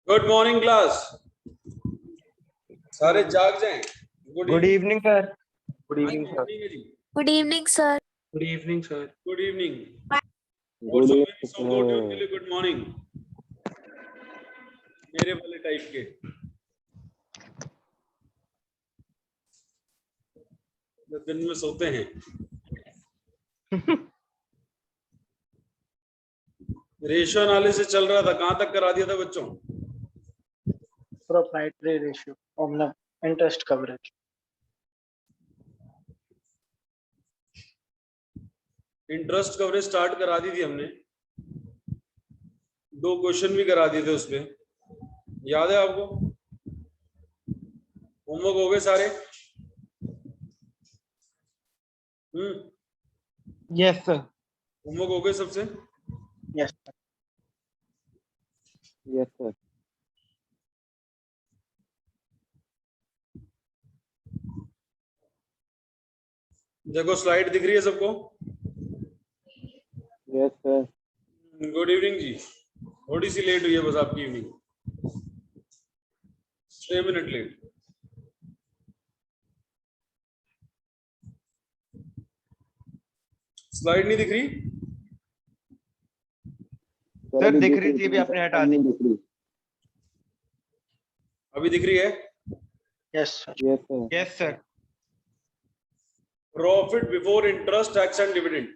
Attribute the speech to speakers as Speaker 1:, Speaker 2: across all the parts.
Speaker 1: Good morning class. सारे जाग जाएं।
Speaker 2: Good evening sir.
Speaker 3: Good evening sir.
Speaker 4: Good evening sir.
Speaker 3: Good evening sir.
Speaker 1: Good evening.
Speaker 2: Good
Speaker 1: के लिए good morning. मेरे वाले टाइप के जो दिन में सोते हैं। रेशियो एनालिसिस चल रहा था, कहां तक करा दिया था बच्चों?
Speaker 3: प्रोप्राइटरी रेशियो मतलब interest coverage.
Speaker 1: Interest coverage start करा दी थी हमने, 2 क्वेश्चन भी करा दिए थे उसमें, याद है आपको? होमवर्क हो गए सारे?
Speaker 2: Yes sir.
Speaker 1: होमवर्क हो गए सबसे?
Speaker 3: Yes sir.
Speaker 2: Yes sir.
Speaker 1: देखो स्लाइड दिख रही है सबको?
Speaker 2: Yes sir.
Speaker 1: गुड इवनिंग जी। थोड़ी सी लेट हुई है बस आपकी इवनिंग, 6 मिनट लेट। स्लाइड नहीं दिख रही?
Speaker 2: सर दिख रही थी, भी आपने हटा दी।
Speaker 1: अभी दिख रही है?
Speaker 3: Yes sir.
Speaker 2: Yes sir. Yes sir.
Speaker 1: Profit before interest, tax and dividend.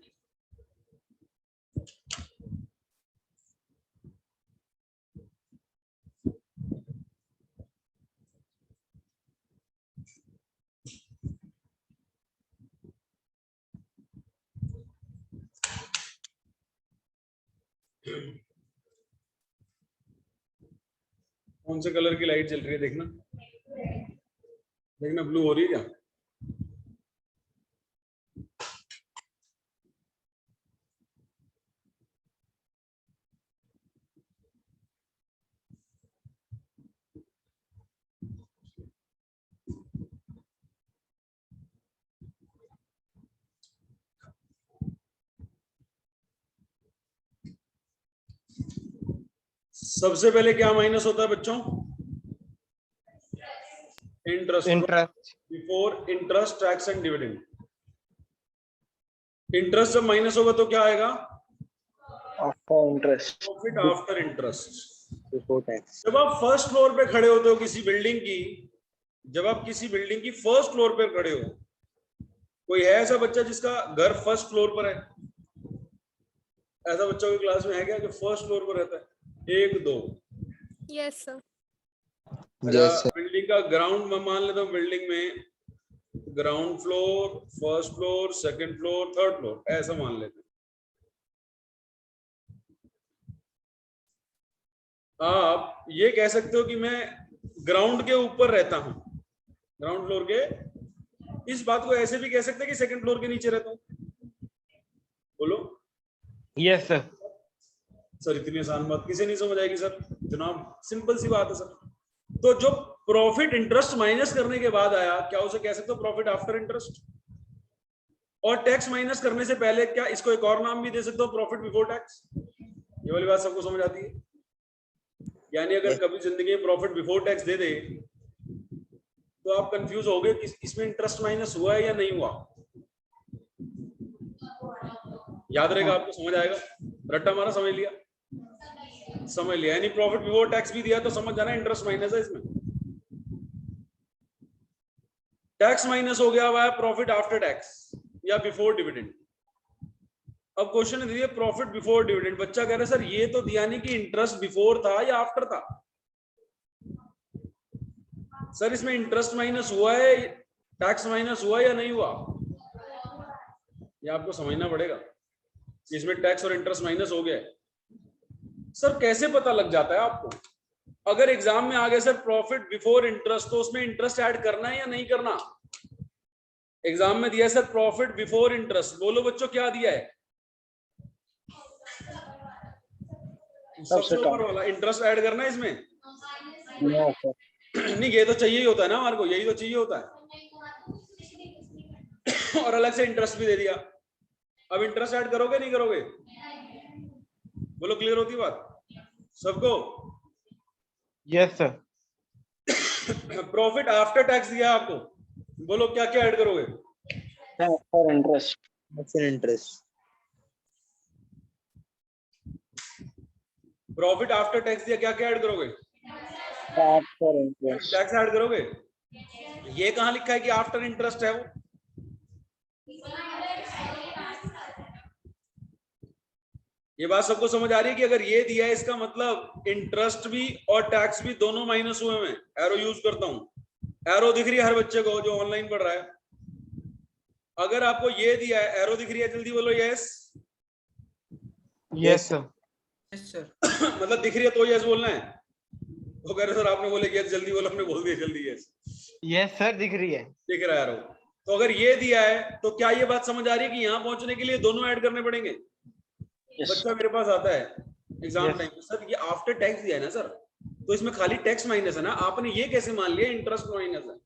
Speaker 1: कौन से कलर की लाइट जल रही है देखना, देखना ब्लू हो रही है क्या? सबसे पहले क्या माइनस होता है बच्चों? Interest before interest, tax and dividend. Interest जब माइनस होगा तो क्या आएगा?
Speaker 3: After interest.
Speaker 1: Profit after interest.
Speaker 3: Before tax.
Speaker 1: जब आप फर्स्ट फ्लोर पे खड़े होते हो किसी बिल्डिंग की, जब आप किसी बिल्डिंग की फर्स्ट फ्लोर पे खड़े हो, कोई है ऐसा बच्चा जिसका घर फर्स्ट फ्लोर पर है? ऐसा बच्चा कोई क्लास में है क्या जो फर्स्ट फ्लोर पर रहता है? 1 2।
Speaker 4: Yes sir.
Speaker 1: अच्छा, बिल्डिंग का ग्राउंड में मान लेता हूँ, बिल्डिंग में ground floor, first floor, second floor, third floor, ऐसा मान लेते हैं। आप ये कह सकते हो कि मैं ग्राउंड के ऊपर रहता हूं, ग्राउंड फ्लोर के। इस बात को ऐसे भी कह सकते हैं कि सेकंड फ्लोर के नीचे रहता हूं। बोलो।
Speaker 2: Yes sir.
Speaker 1: सर इतनी आसान बात किसे नहीं समझ आएगी सर? जनाब सिंपल सी बात है सर। तो जो प्रॉफिट इंटरेस्ट माइनस करने के बाद आया, क्या उसे कह सकते हो प्रॉफिट आफ्टर इंटरेस्ट? और टैक्स माइनस करने से पहले, क्या इसको एक और नाम भी दे सकते हो, प्रॉफिट बिफोर टैक्स? ये वाली बात सबको समझ आती है? यानी अगर कभी जिंदगी में प्रॉफिट बिफोर टैक्स दे दे तो आप कंफ्यूज हो गए कि इसमें इंटरेस्ट माइनस हुआ है या नहीं हुआ। याद रहेगा आपको, समझ आएगा। रट्टा मारा, समझ लिया? समझ लिया। यानी प्रॉफिट बिफोर टैक्स भी दिया तो समझ जाना इंटरेस्ट माइनस है इसमें। टैक्स माइनस हो गया हुआ है प्रॉफिट आफ्टर टैक्स या बिफोर डिविडेंड। अब क्वेश्चन दिया प्रॉफिट बिफोर डिविडेंड। बच्चा कह रहा है सर ये तो दिया नहीं कि इंटरेस्ट बिफोर था या आफ्टर था। सर इसमें इंटरेस्ट माइनस हुआ है, टैक्स माइनस हुआ या नहीं हुआ, ये आपको समझना पड़ेगा। इसमें टैक्स और इंटरेस्ट माइनस हो गया है। सर कैसे पता लग जाता है आपको? अगर एग्जाम में आ गया सर प्रॉफिट बिफोर इंटरेस्ट, तो उसमें इंटरेस्ट ऐड करना है या नहीं करना? एग्जाम में दिया है सर प्रॉफिट बिफोर इंटरेस्ट, बोलो बच्चों क्या दिया है? सबसे ऊपर वाला इंटरेस्ट ऐड करना है इसमें? नहीं, ये तो चाहिए ही होता है ना हमारे को, यही तो चाहिए होता है। और अलग से इंटरेस्ट भी दे दिया। अब इंटरेस्ट ऐड करोगे नहीं करोगे? बोलो, क्लियर होती बात सबको?
Speaker 2: Yes sir.
Speaker 1: Profit after tax दिया आपको, बोलो क्या क्या ऐड करोगे?
Speaker 3: After interest.
Speaker 5: After interest.
Speaker 1: Profit after tax दिया, क्या क्या ऐड करोगे?
Speaker 3: After interest.
Speaker 1: टैक्स ऐड करोगे। ये कहां लिखा है कि आफ्टर इंटरेस्ट है वो? ये बात सबको समझ आ रही है कि अगर ये दिया है इसका मतलब इंटरेस्ट भी और टैक्स भी दोनों माइनस हुए हैं। एरो यूज करता हूं, एरो दिख रही है हर बच्चे को जो ऑनलाइन पढ़ रहा है। अगर आपको ये दिया है, एरो दिख रही है, जल्दी बोलो yes.
Speaker 2: Yes sir.
Speaker 5: Yes, sir.
Speaker 1: मतलब दिख रही है तो यस बोलना है। वो कह रहे सर आपने बोले यस जल्दी बोलो, हमने बोल दिया जल्दी यस।
Speaker 2: यस सर, दिख रही है।
Speaker 1: दिख रहा है एरो। तो अगर ये दिया है तो क्या ये बात समझ आ रही है कि यहां पहुंचने के लिए दोनों ऐड करने पड़ेंगे?
Speaker 3: Yes.
Speaker 1: बच्चा मेरे पास आता है एग्जाम
Speaker 2: Yes.
Speaker 1: टाइम, सर ये आफ्टर टैक्स दिया है ना सर, तो इसमें खाली टैक्स माइनस है ना, आपने ये कैसे मान लिया इंटरेस्ट माइनस है?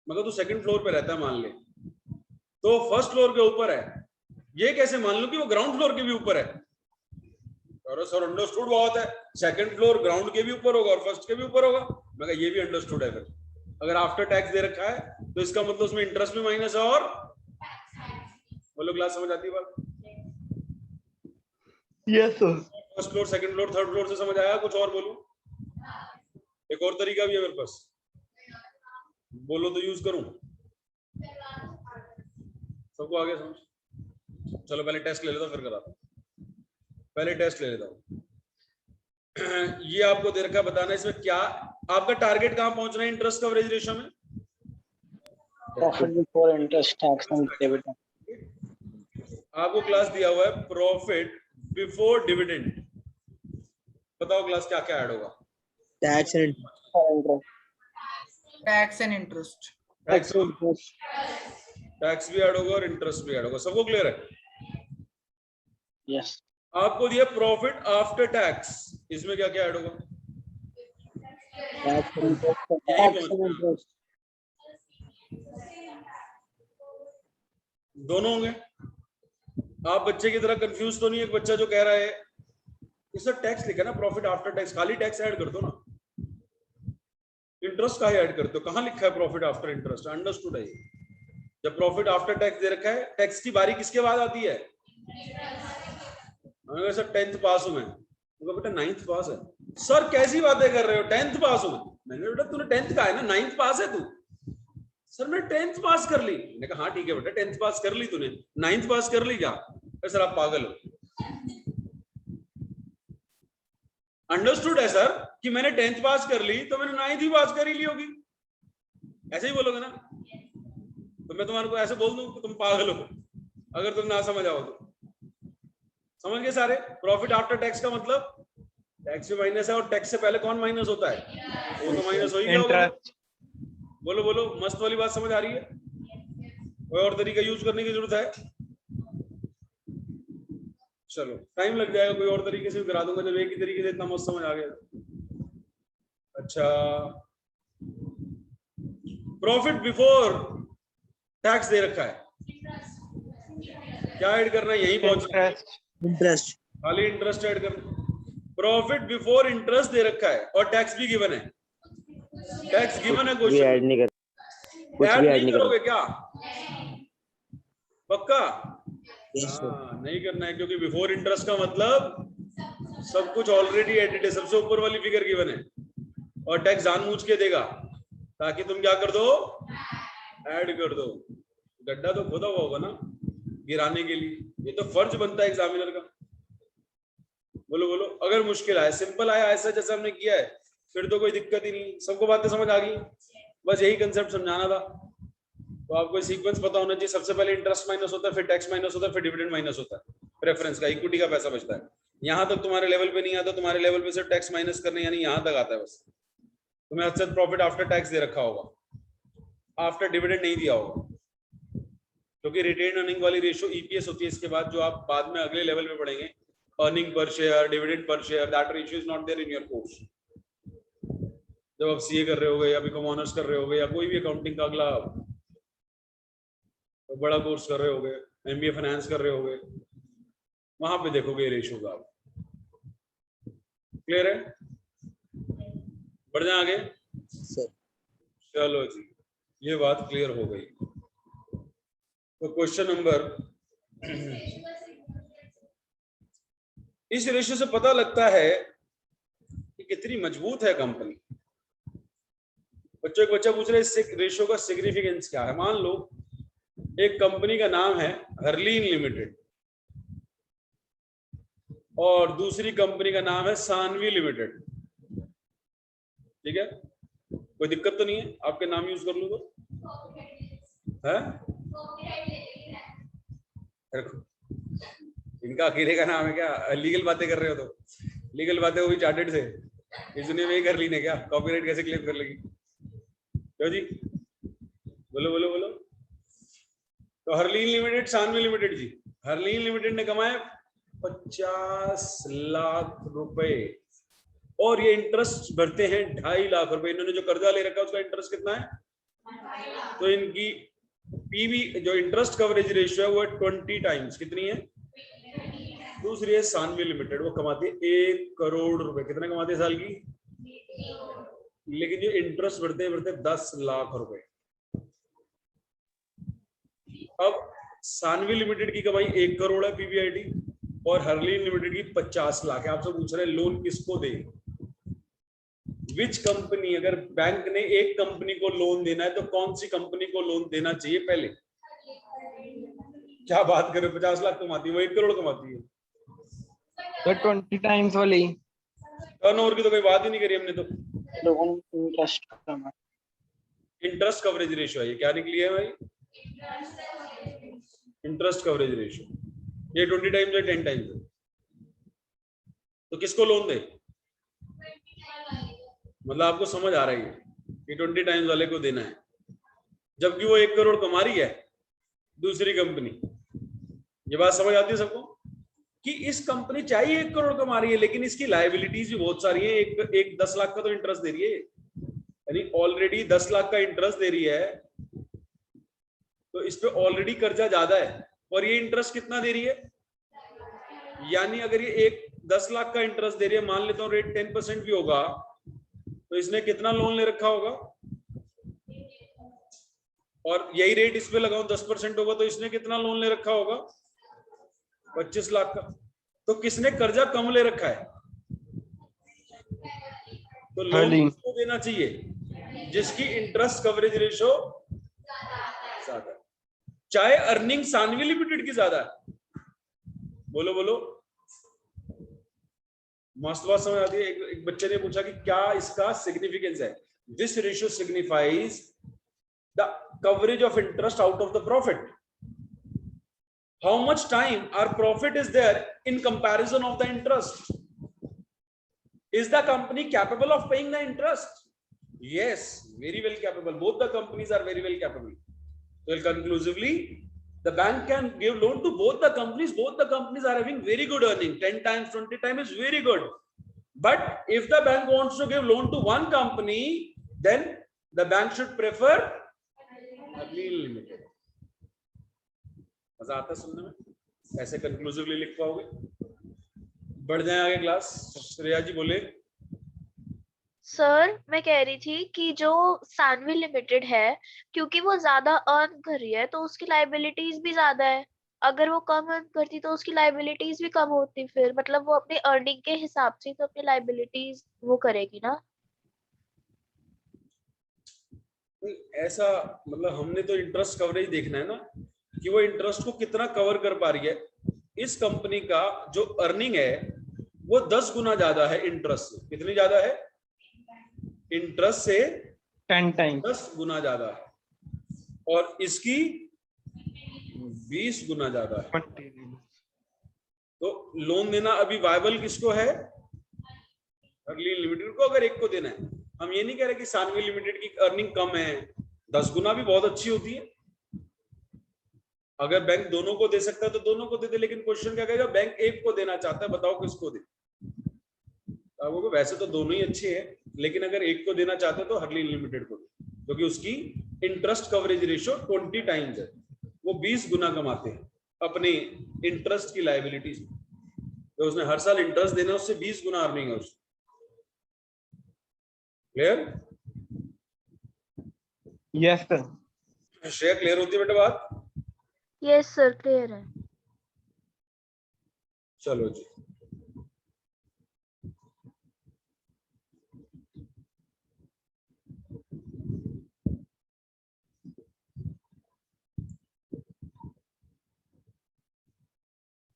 Speaker 1: मगर तू सेकंड फ्लोर पे रहता है मान ले, तो फर्स्ट फ्लोर के ऊपर है, ये कैसे मान लूं कि वो ग्राउंड फ्लोर के भी ऊपर है? अरे सर अंडरस्टूड बहुत है, सेकंड फ्लोर ग्राउंड के भी ऊपर होगा और फर्स्ट के भी ऊपर होगा। मैं कहा ये भी अंडरस्टूड है। फिर अगर आफ्टर टैक्स दे रखा है तो इसका मतलब उसमें इंटरेस्ट भी माइनस है और बोलो क्लास समझ आती है बात?
Speaker 2: Yes sir.
Speaker 1: First floor, second floor, third floor से समझ आया? कुछ और बोलूं? एक और तरीका भी है मेरे पास, बोलो तो यूज करूं? सबको आगे समझ? चलो पहले टेस्ट ले लेता हूं फिर कराता हूं। पहले टेस्ट ले लेता हूं। ये आपको दे रखा है, बताना इसमें क्या आपका टारगेट कहां पहुंचना है इंटरेस्ट कवरेज रेशियो में?
Speaker 3: Profit before interest, tax and dividend.
Speaker 1: आपको क्लास दिया हुआ है प्रॉफिट बिफोर डिविडेंड। बताओ क्लास क्या क्या ऐड होगा?
Speaker 5: Tax and
Speaker 3: After interest.
Speaker 5: tax and interest.
Speaker 1: Tax
Speaker 3: After interest.
Speaker 1: Tax भी ऐड होगा और इंटरेस्ट भी ऐड होगा। सबको क्लियर है?
Speaker 3: Yes.
Speaker 1: आपको दिया प्रॉफिट आफ्टर टैक्स, इसमें क्या क्या ऐड होगा?
Speaker 3: Tax and interest.
Speaker 1: यही
Speaker 3: Tax and
Speaker 1: पहुंचना।
Speaker 3: interest.
Speaker 1: दोनों होंगे। आप बच्चे की तरह कंफ्यूज तो नहीं? एक बच्चा जो कह रहा है इस टैक्स लिखा ना प्रॉफिट आफ्टर टैक्स, खाली टैक्स ऐड कर दो ना, इंटरेस्ट का ही ऐड करते हो? कहां लिखा है प्रॉफिट आफ्टर इंटरेस्ट? अंडरस्टूड है ये? जब प्रॉफिट आफ्टर टैक्स दे रखा है, टैक्स की बारी किसके बाद आती है? सर 10th पास हूं मैं। बेटा 9th पास है। सर कैसी बातें कर रहे हो, 10th पास हूं। मैंने बेटा तूने 10th का है ना, 9th पास है तू? सर मैं 10th पास कर ली। मैंने कहा हाँ ठीक है बेटा 10th पास कर ली तूने, 9th पास कर ली क्या? सर आप पागल हो। अंडरस्टूड है सर कि मैंने 10th पास कर ली तो मैंने 9th ही पास कर ही ली होगी, ऐसे ही बोलोगे ना? तो मैं तुम्हारे को ऐसे बोल दूं कि तुम पागल हो अगर तुम ना समझ आओ तो? समझ गए सारे? प्रॉफिट आफ्टर टैक्स का मतलब टैक्स भी माइनस है और टैक्स से पहले कौन माइनस होता है? वो तो माइनस हो ही गया होगा।
Speaker 2: इंटरेस्ट।
Speaker 1: बोलो बोलो, मस्त वाली बात समझ आ रही है? कोई और तरीका यूज करने की जरूरत है? चलो टाइम लग जाएगा, कोई और तरीके से भी करा दूंगा जब एक ही तरीके से इतना मस्त समझ आ गया। अच्छा, प्रॉफिट बिफोर टैक्स दे रखा है, क्या ऐड करना है? यही पहुंचना है,
Speaker 2: इंटरेस्ट।
Speaker 5: interest.
Speaker 1: खाली इंटरेस्ट ऐड करना। प्रॉफिट बिफोर इंटरेस्ट दे रखा है और टैक्स भी गिवन है। टैक्स गिवन है, क्वेश्चन
Speaker 6: ऐड नहीं कर, कुछ भी ऐड नहीं
Speaker 1: करोगे क्या? पक्का?
Speaker 5: Yes, sir.
Speaker 1: हाँ, नहीं करना है क्योंकि बिफोर इंटरेस्ट का मतलब सब कुछ ऑलरेडी एडिड है, सबसे ऊपर वाली फिगर गिवन है और टैक्स जानबूझ के देगा ताकि तुम क्या कर दो? ऐड कर दो। गड्ढा तो खोदा हुआ होगा ना गिराने के लिए, ये तो फर्ज बनता है एग्जामिनर का। बोलो बोलो, अगर मुश्किल आया, सिंपल आया ऐसा जैसा हमने किया है, फिर तो कोई दिक्कत ही नहीं। सबको बातें समझ आ गई? बस यही कंसेप्ट समझाना था। तो आपको सीक्वेंस पता होना चाहिए, सबसे पहले इंटरेस्ट माइनस होता है, फिर टैक्स माइनस होता है, फिर डिविडेंड माइनस होता है, प्रेफरेंस का, इक्विटी का पैसा बचता है। यहां तक तुम्हारे लेवल पे नहीं आता, तुम्हारे लेवल पे सिर्फ टैक्स माइनस करने यानी यहां तक आता है बस। तुम्हें अच्छा प्रॉफिट आफ्टर टैक्स दे रखा होगा, आफ्टर डिविडेंड नहीं दिया होगा, क्योंकि रिटेन अर्निंग वाली रेशियो ईपीएस होती है। इसके बाद जो आप बाद में अगले लेवल में पढ़ेंगे, अर्निंग पर शेयर, डिविडेंड पर share, that ratio is not there in your course. जब आप सीए कर रहे होगे या बीकॉम ऑनर्स कर रहे होगे या कोई भी अकाउंटिंग का अगला तो बड़ा कोर्स कर रहे होगे, एमबीए फाइनेंस कर रहे होगे, वहां पे देखोगे रेशियो का। क्लियर है? बढ़ जाए आगे।
Speaker 6: सर
Speaker 1: चलो जी, ये बात क्लियर हो गई। तो क्वेश्चन नंबर, इस रेशियो से पता लगता है कि कितनी मजबूत है कंपनी। बच्चों, एक बच्चा पूछ रहा है इस रेशियो का सिग्निफिकेंस क्या है। मान लो एक कंपनी का नाम है हर्लीन लिमिटेड और दूसरी कंपनी का नाम है सानवी लिमिटेड, ठीक है? कोई दिक्कत तो नहीं है? आपके नाम यूज कर लूं तो है? इनका अकेले का नाम है क्या? लीगल बातें कर रहे हो तो लीगल बातें वो भी चार्टेड से इस दुनिया में ही कर ली ने क्या? कॉपीराइट कैसे क्लेम कर लेगी? क्यों जी? बोलो बोलो बोलो। तो हर्लीन लिमिटेड, सानवी लिमिटेड जी, हर्लीन लिमिटेड ने कमाए 50 लाख रुपए और ये इंटरेस्ट भरते हैं 2.5 लाख रुपए। इन्होंने जो कर्जा ले रखा है उसका इंटरेस्ट कितना है? तो इनकी पीवी जो इंटरेस्ट कवरेज रेशियो है वो 20 टाइम्स। कितनी है? दूसरी है सानवी लिमिटेड, वो कमाती है 1 करोड़ रुपए। कितना कमाती है साल की? लेकिन ये इंटरेस्ट भरते भरते 10 लाख रुपए। अब सानवी लिमिटेड की कमाई 1 करोड़ है पीबीआईटी और हर्लीन लिमिटेड की 50 लाख है। आपसे पूछ रहे हैं लोन किसको दे? Which company? अगर बैंक ने एक कंपनी को लोन देना है तो कौन सी कंपनी को लोन देना चाहिए पहले? क्या बात करें, 50 लाख कमाती है, वो 1 करोड़ कमाती है।
Speaker 2: तो 20 टाइम्स वाली।
Speaker 1: टर्नओवर की तो कोई बात ही नहीं करी हमने। तो
Speaker 3: इंटरेस्ट कम है।
Speaker 1: इंटरेस्ट कवरेज रेशियो है ये। क्या निकली है भाई? Interest coverage ratio. ये 20 टाइम्स है, 10 टाइम्स है। तो किसको लोन दे? मतलब आपको समझ आ रही है कि 20 टाइम्स वाले को देना है, जबकि वो 1 करोड़ कमा रही है दूसरी कंपनी। ये बात समझ आती है सबको कि इस कंपनी चाहिए 1 करोड़ कमा रही है लेकिन इसकी लायबिलिटीज भी बहुत सारी है। एक 10 लाख का तो इंटरेस्ट दे रही है, यानी ऑलरेडी 10 लाख का इंटरेस्ट दे रही है, तो इस पे ऑलरेडी कर्जा ज्यादा है। और ये इंटरेस्ट कितना दे रही है? यानी अगर ये एक 10 लाख का इंटरेस्ट दे रही है, मान लेता हूँ रेट 10% भी होगा, तो इसने कितना लोन ले रखा होगा? और यही रेट इस पे लगाऊं 10% होगा तो इसने कितना लोन ले रखा होगा? 25 लाख का। तो किसने कर्जा कम ले रखा है? तो लोन किसको देना चाहिए? जिसकी इंटरेस्ट कवरेज रेशो ज्यादा है, चाहे अर्निंग सानवी लिमिटेड की ज्यादा है। बोलो बोलो, मस्त बात समझ आती है। एक बच्चे ने पूछा कि क्या इसका सिग्निफिकेंस है? This ratio signifies the coverage of interest out of the profit. How much time our profit is there in comparison of the interest? Is the company capable of paying the interest? yes, very well capable. Both the companies are very well capable. Well, conclusively, the bank can give loan to both the companies. Both the companies are having very good earning. 10 times, 20 times is very good. But if the bank wants to give loan to one company, then the bank should prefer Hurleen Limited. मजा आता है सुनने में? ऐसे conclusively लिख पाओगे? बढ़ जाए आगे क्लास। श्रेया जी बोले।
Speaker 4: सर मैं कह रही थी कि जो सानवी लिमिटेड है, क्योंकि वो ज्यादा अर्न कर रही है तो उसकी लायबिलिटीज भी ज्यादा है। अगर वो कम अर्न करती तो उसकी लायबिलिटीज भी कम होती। फिर मतलब वो अपनी अर्निंग के हिसाब से तो अपनी लायबिलिटीज वो करेगी ना।
Speaker 1: ऐसा मतलब हमने तो इंटरेस्ट कवरेज देखना है ना कि वो इंटरेस्ट को कितना कवर कर पा रही है। इस कंपनी का जो अर्निंग है वो 10 गुना ज्यादा है इंटरेस्ट से। कितनी ज्यादा है? इंटरेस्ट से
Speaker 2: 10 टाइम्स
Speaker 1: 10 गुना ज्यादा है और इसकी 20 गुना ज्यादा है। तो लोन देना अभी वायबल किसको है? हर्लीन लिमिटेड को। अगर एक को देना है, हम ये नहीं कह रहे कि सानवी लिमिटेड की अर्निंग कम है, 10 गुना भी बहुत अच्छी होती है। अगर बैंक दोनों को दे सकता है तो दोनों को दे दे, लेकिन क्वेश्चन क्या कहेगा? बैंक एक को देना चाहता है, बताओ किसको दे? तो वैसे तो दोनों ही अच्छे हैं, लेकिन अगर एक को देना चाहते हो तो हर्लीन लिमिटेड को दे, क्योंकि उसकी इंटरेस्ट कवरेज रेशियो 20 टाइम्स है। वो 20 गुना कमाते हैं अपने इंटरेस्ट की लायबिलिटीज। तो उसने हर साल इंटरेस्ट देना, उससे 20 गुना अर्निंग है उसकी। Clear?
Speaker 2: Yes, sir.
Speaker 1: Shreya clear होती है बेटा बात?
Speaker 4: यस सर क्लियर है।
Speaker 1: चलो जी,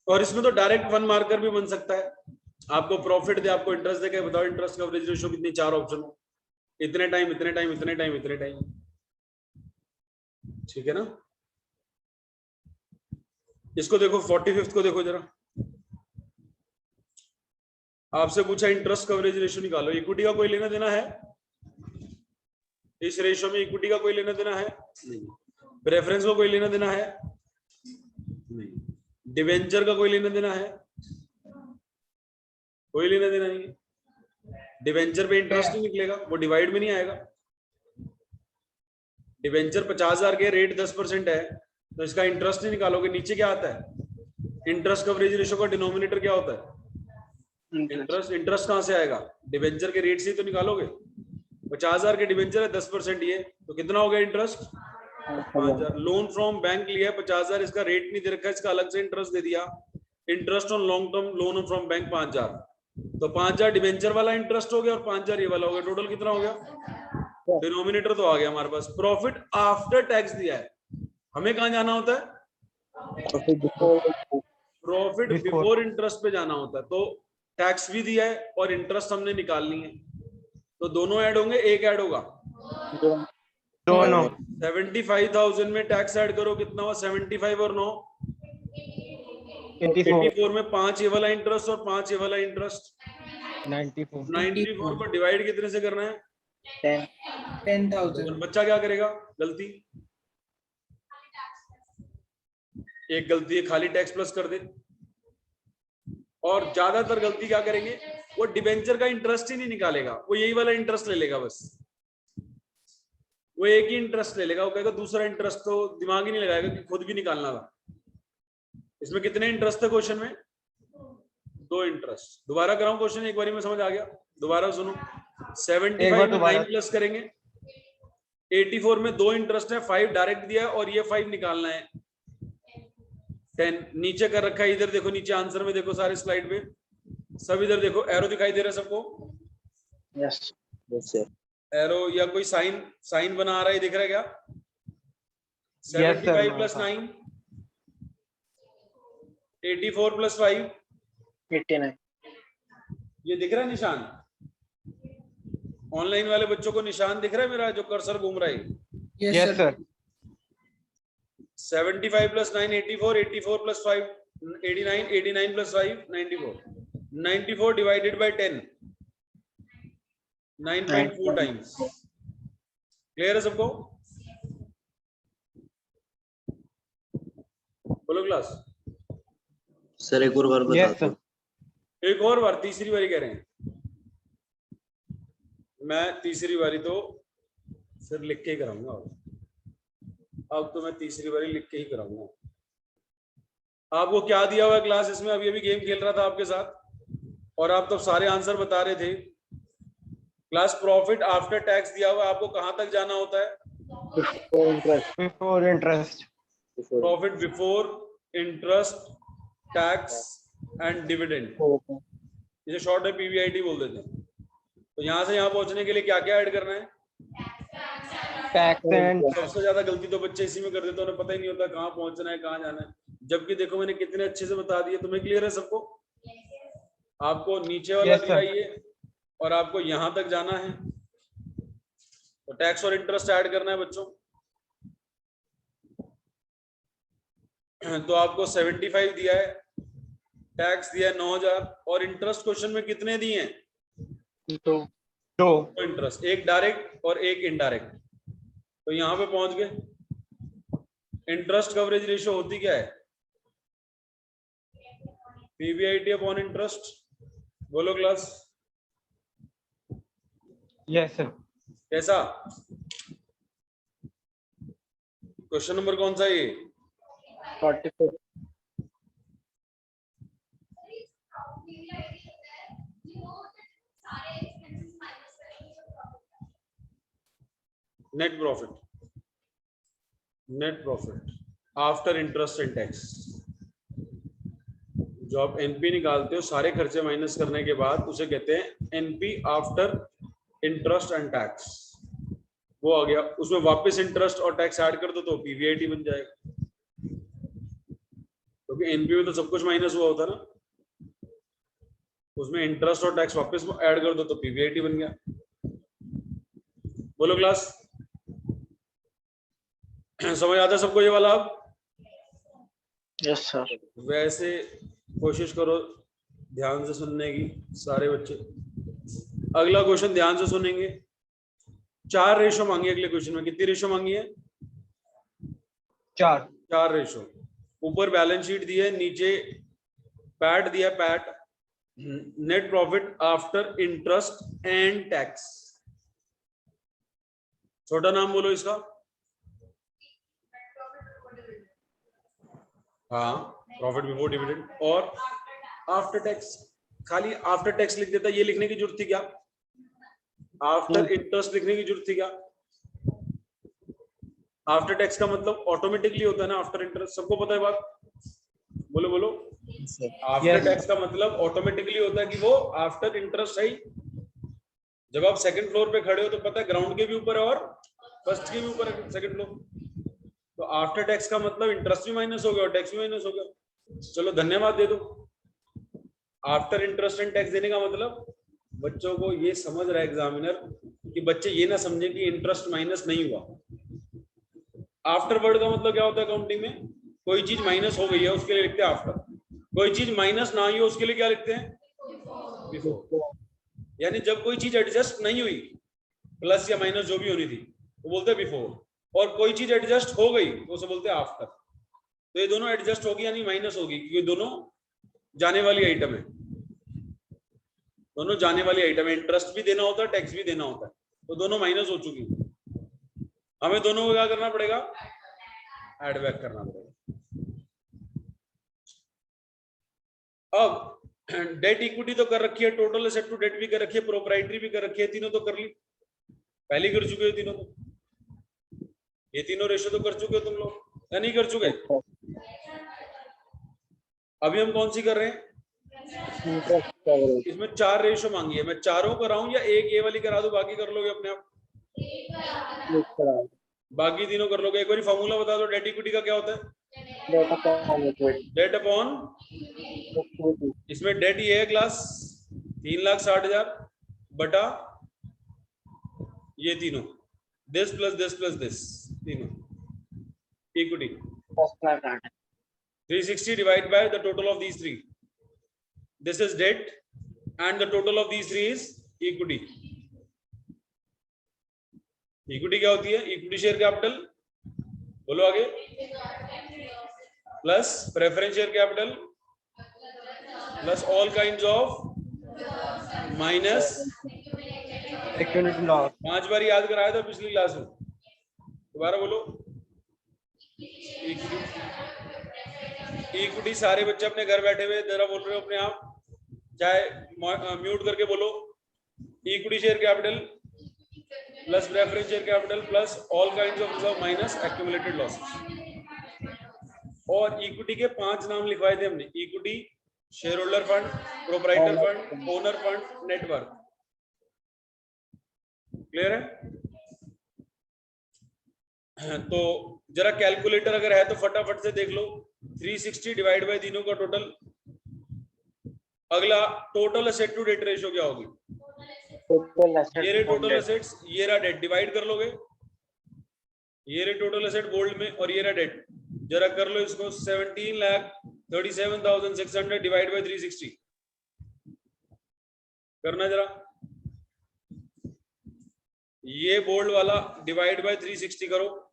Speaker 1: और इसमें तो डायरेक्ट वन मार्कर भी बन सकता है। आपको प्रॉफिट दे, आपको इंटरेस्ट दे के बताओ इंटरेस्ट कवरेज रेशियो कितनी, 4 ऑप्शन हो, इतने टाइम, इतने टाइम, इतने टाइम, इतने टाइम। ठीक है ना? इसको देखो 45th को देखो जरा, आपसे पूछा इंटरेस्ट कवरेज रेशियो निकालो। इक्विटी का कोई लेना देना है इस रेशियो में? इक्विटी का कोई लेना देना है? नहीं। प्रेफरेंस का कोई लेना देना है? नहीं। डिवेंचर का कोई लेना देना है? कोई लेना देना नहीं है। डिवेंचर पे इंटरेस्ट नहीं निकलेगा, वो डिवाइड में नहीं आएगा। डिवेंचर 50,000 के, रेट 10% है, तो इसका इंटरेस्ट नहीं निकालोगे। नीचे क्या आता है? इंटरेस्ट कवरेज रेशियो का डिनोमिनेटर क्या होता है? इंटरेस्ट। इंटरेस्ट कहां से आएगा? डिवेंचर के रेट से ही तो निकालोगे। 50,000 के डिवेंचर है, 10% ये, तो कितना हो गया इंटरेस्ट? 5,000। लोन फ्रॉम बैंक लिया 50,000, इसका रेट नहीं दे रखा, इसका अलग से इंटरेस्ट दे दिया। Interest on long term loan from bank 5,000, तो 5,000 डिवेंचर वाला इंटरेस्ट हो गया और 5,000 ये वाला हो गया। टोटल कितना हो गया? डिनोमिनेटर तो आ गया हमारे पास। प्रॉफिट आफ्टर टैक्स दिया है, हमें कहां जाना होता है? प्रॉफिट बिफोर इंटरेस्ट पे जाना होता है। तो टैक्स भी दिया है और इंटरेस्ट हमने निकालनी है, तो दोनों ऐड होंगे, एक ऐड होगा?
Speaker 2: दोनों।
Speaker 1: 75,000 में टैक्स ऐड करो, कितना हुआ? 75 और 9
Speaker 2: 84,
Speaker 1: 84 में 5 ये वाला इंटरेस्ट और 5 ये वाला इंटरेस्ट।
Speaker 2: 94,
Speaker 1: 94 को डिवाइड कितने से करना है?
Speaker 5: 10,000।
Speaker 1: बच्चा क्या करेगा? गलती, एक गलती है, खाली टैक्स प्लस कर दे। और ज्यादातर गलती क्या करेंगे? वो डिबेंचर का इंटरेस्ट ही नहीं निकालेगा, वो यही वाला इंटरेस्ट ले लेगा बस। वो एक ही इंटरेस्ट ले लेगा, वो कहेगा दूसरा इंटरेस्ट, तो दिमाग ही नहीं लगाएगा कि खुद भी निकालना था। इसमें कितने इंटरेस्ट थे क्वेश्चन में? 2 इंटरेस्ट। दोबारा कराऊं क्वेश्चन, एक बारी में समझ आ गया? दोबारा सुनो। 75 में 9 प्लस करेंगे, 84 में 2 इंटरेस्ट है, 5 डायरेक्ट दिया है और ये 5 निकालना है, 10 नीचे कर रखा है। इधर देखो, नीचे आंसर में देखो, सारे स्लाइड पे सब इधर देखो, एरो दिखाई दे रहा है सबको?
Speaker 3: Yes
Speaker 6: Yes, sir.
Speaker 1: एरो या कोई साइन बना आ रहा है, दिख रहा है क्या?
Speaker 2: Yes, sir.
Speaker 1: 75 plus 9, 84 plus 5,
Speaker 3: 89।
Speaker 1: ये दिख रहा है निशान? ऑनलाइन वाले बच्चों को निशान दिख रहा है मेरा जो कर्सर घूम रहा है?
Speaker 2: yes sir,
Speaker 1: 75 plus 9 84, 84 plus 5 89, 89 plus 5 94, 94 divided by 10, 9.4 times. Clear है सबको? बोलो क्लास।
Speaker 6: सर एक और बार बता
Speaker 2: yes sir,
Speaker 6: दो।
Speaker 1: एक और बार, तीसरी बारी कह रहे हैं। मैं तीसरी बारी तो फिर लिख के ही कराऊंगा, अब तो मैं तीसरी बारी लिख के ही कराऊंगा। आपको क्या दिया हुआ है क्लास इसमें? अभी अभी गेम खेल रहा था आपके साथ और आप तो सारे आंसर बता रहे थे। क्लास प्रॉफिट आफ्टर टैक्स दिया हुआ है, आपको कहां तक जाना होता है?
Speaker 2: before interest,
Speaker 1: profit before interest, tax and dividend, इसे शॉर्ट में पीवीआईटी बोल देते हैं। तो यहां से यहां पहुंचने के लिए क्या क्या ऐड करना है?
Speaker 2: tax and
Speaker 1: सबसे ज्यादा गलती तो बच्चे इसी में कर देते हैं, उन्हें पता ही नहीं होता कहाँ पहुंचना है, कहाँ जाना है। जबकि देखो मैंने कितने अच्छे से बता दिए। तुम्हें क्लियर है सबको? आपको नीचे वाला
Speaker 2: Yes,
Speaker 1: दिया
Speaker 2: sir.
Speaker 1: ये और आपको यहां तक जाना है, तो टैक्स और इंटरेस्ट ऐड करना है बच्चों। तो आपको 75 दिया है, टैक्स दिया है 9,000 और इंटरेस्ट क्वेश्चन में कितने दिए हैं?
Speaker 2: दो,
Speaker 1: तो इंटरेस्ट, एक डायरेक्ट और एक इनडायरेक्ट। तो यहां पे पहुंच गए। इंटरेस्ट कवरेज रेशियो होती क्या है? पीवीआईटी अपॉन इंटरेस्ट। बोलो क्लास,
Speaker 2: yes sir,
Speaker 1: कैसा? क्वेश्चन नंबर कौन सा है ये?
Speaker 3: 44।
Speaker 1: Net profit after interest and tax. जो आप एनपी निकालते हो सारे खर्चे माइनस करने के बाद उसे कहते हैं NP after interest and tax. वो आ गया, उसमें वापस इंटरेस्ट और टैक्स ऐड कर दो तो पीवीआईटी बन जाएगा, क्योंकि एनपी में तो सब कुछ माइनस हुआ होता ना, उसमें इंटरेस्ट और टैक्स वापस ऐड कर दो तो पीवीआईटी बन गया। बोलो क्लास, समझ आता है सबको ये वाला? अब
Speaker 3: यस सर।
Speaker 1: वैसे कोशिश करो ध्यान से सुनने की सारे बच्चे। अगला क्वेश्चन ध्यान से सुनेंगे। 4 रेशो मांगी अगले क्वेश्चन में। कितनी रेशो मांगी है? 4 रेशो। ऊपर बैलेंस शीट दी है, नीचे पैट दिया, PAT net profit after interest and tax. छोटा नाम बोलो इसका। हाँ, प्रॉफिट बिफोर डिविडेंड और आफ्टर टैक्स। खाली आफ्टर टैक्स लिख देता, ये लिखने की जरूरत थी क्या? आफ्टर इंटरेस्ट लिखने की जरूरत थी क्या? आफ्टर टैक्स का मतलब ऑटोमेटिकली होता है ना आफ्टर इंटरेस्ट, सबको पता है बात? बोलो बोलो। आफ्टर टैक्स का मतलब ऑटोमेटिकली होता है कि वो आफ्टर इंटरेस्ट है ही। जब आप सेकंड फ्लोर पे खड़े हो तो पता है ग्राउंड के भी ऊपर है और फर्स्ट के भी ऊपर है सेकंड फ्लोर। तो आफ्टर टैक्स का मतलब इंटरेस्ट भी माइनस हो गया और टैक्स भी माइनस हो गया। चलो धन्यवाद दे दो। आफ्टर इंटरेस्ट एंड टैक्स देने का मतलब बच्चों को ये समझ रहा है एग्जामिनर कि बच्चे ये ना समझे कि इंटरेस्ट माइनस नहीं हुआ। आफ्टर वर्ड का मतलब क्या होता है अकाउंटिंग में? कोई चीज माइनस हो गई है उसके लिए लिखते हैं आफ्टर, कोई चीज माइनस ना हुई हो उसके लिए क्या लिखते हैं? बिफोर। यानी जब कोई चीज एडजस्ट नहीं हुई, प्लस या माइनस जो भी होनी थी, वो बोलते हैं बिफोर। और कोई चीज एडजस्ट हो गई तो उसे बोलते हैं आफ्टर। तो ये दोनों एडजस्ट होगी यानी माइनस होगी, क्योंकि दोनों जाने वाली आइटम है, दोनों जाने वाली आइटम है। इंटरेस्ट भी देना होता है, टैक्स भी देना होता है, तो दोनों माइनस हो चुकी। हमें दोनों को क्या करना पड़ेगा? एड बैक करना पड़ेगा। अब डेट इक्विटी तो कर रखी है, टोटल एसेट टू डेट भी कर रखी है, प्रोप्राइटरी भी कर रखी है, तीनों तो कर ली, पहले कर चुके हो तीनों। तो ये तीनों रेशो तो कर चुके हो तुम लोग या नहीं कर चुके? अभी हम कौन सी कर रहे हैं? इसमें 4 रेशो मांगी है। मैं चारों कराऊं या एक ये वाली करा दूं, बाकी कर लोगे अपने आप? बाकी तीनों कर लोगे। एक बार फॉर्मूला बता दो डेट इक्विटी का क्या होता है? डेट अपॉन, इसमें डेट ये है क्लास 3,60,000 बटा ये तीनों, this plus this plus this, तीनों equity 360 divided by the total of these three. This is debt and the total of these three is equity. Equity क्या होती है? इक्विटी शेयर कैपिटल, बोलो आगे, plus preference share capital plus all kinds of minus
Speaker 2: accumulated loss.
Speaker 1: 5 बार याद कराया था पिछली class में, दोबारा बोलो। इक्विटी सारे बच्चे अपने घर बैठे हुए जरा बोल रहे हो अपने आप, चाहे म्यूट करके बोलो। Equity share capital plus preference share capital plus all kinds of reserve minus accumulated losses. और इक्विटी के 5 नाम लिखवाए थे हमने: equity, share holder fund, proprietor fund, owner fund, network. Clear है? तो जरा कैलकुलेटर अगर है तो फटाफट से देख लो। 360 डिवाइड बाय तीनों का टोटल। अगला total asset to debt ratio क्या होगी? ये रे टोटल एसेट्स, ये रहा डेट, डिवाइड कर लोगे। ये रे टोटल एसेट बोल्ड में और ये रहा डेट, जरा कर लो इसको। 17,37,600 डिवाइड बाय 360 करना जरा। ये बोल्ड वाला डिवाइड बाय 360 करो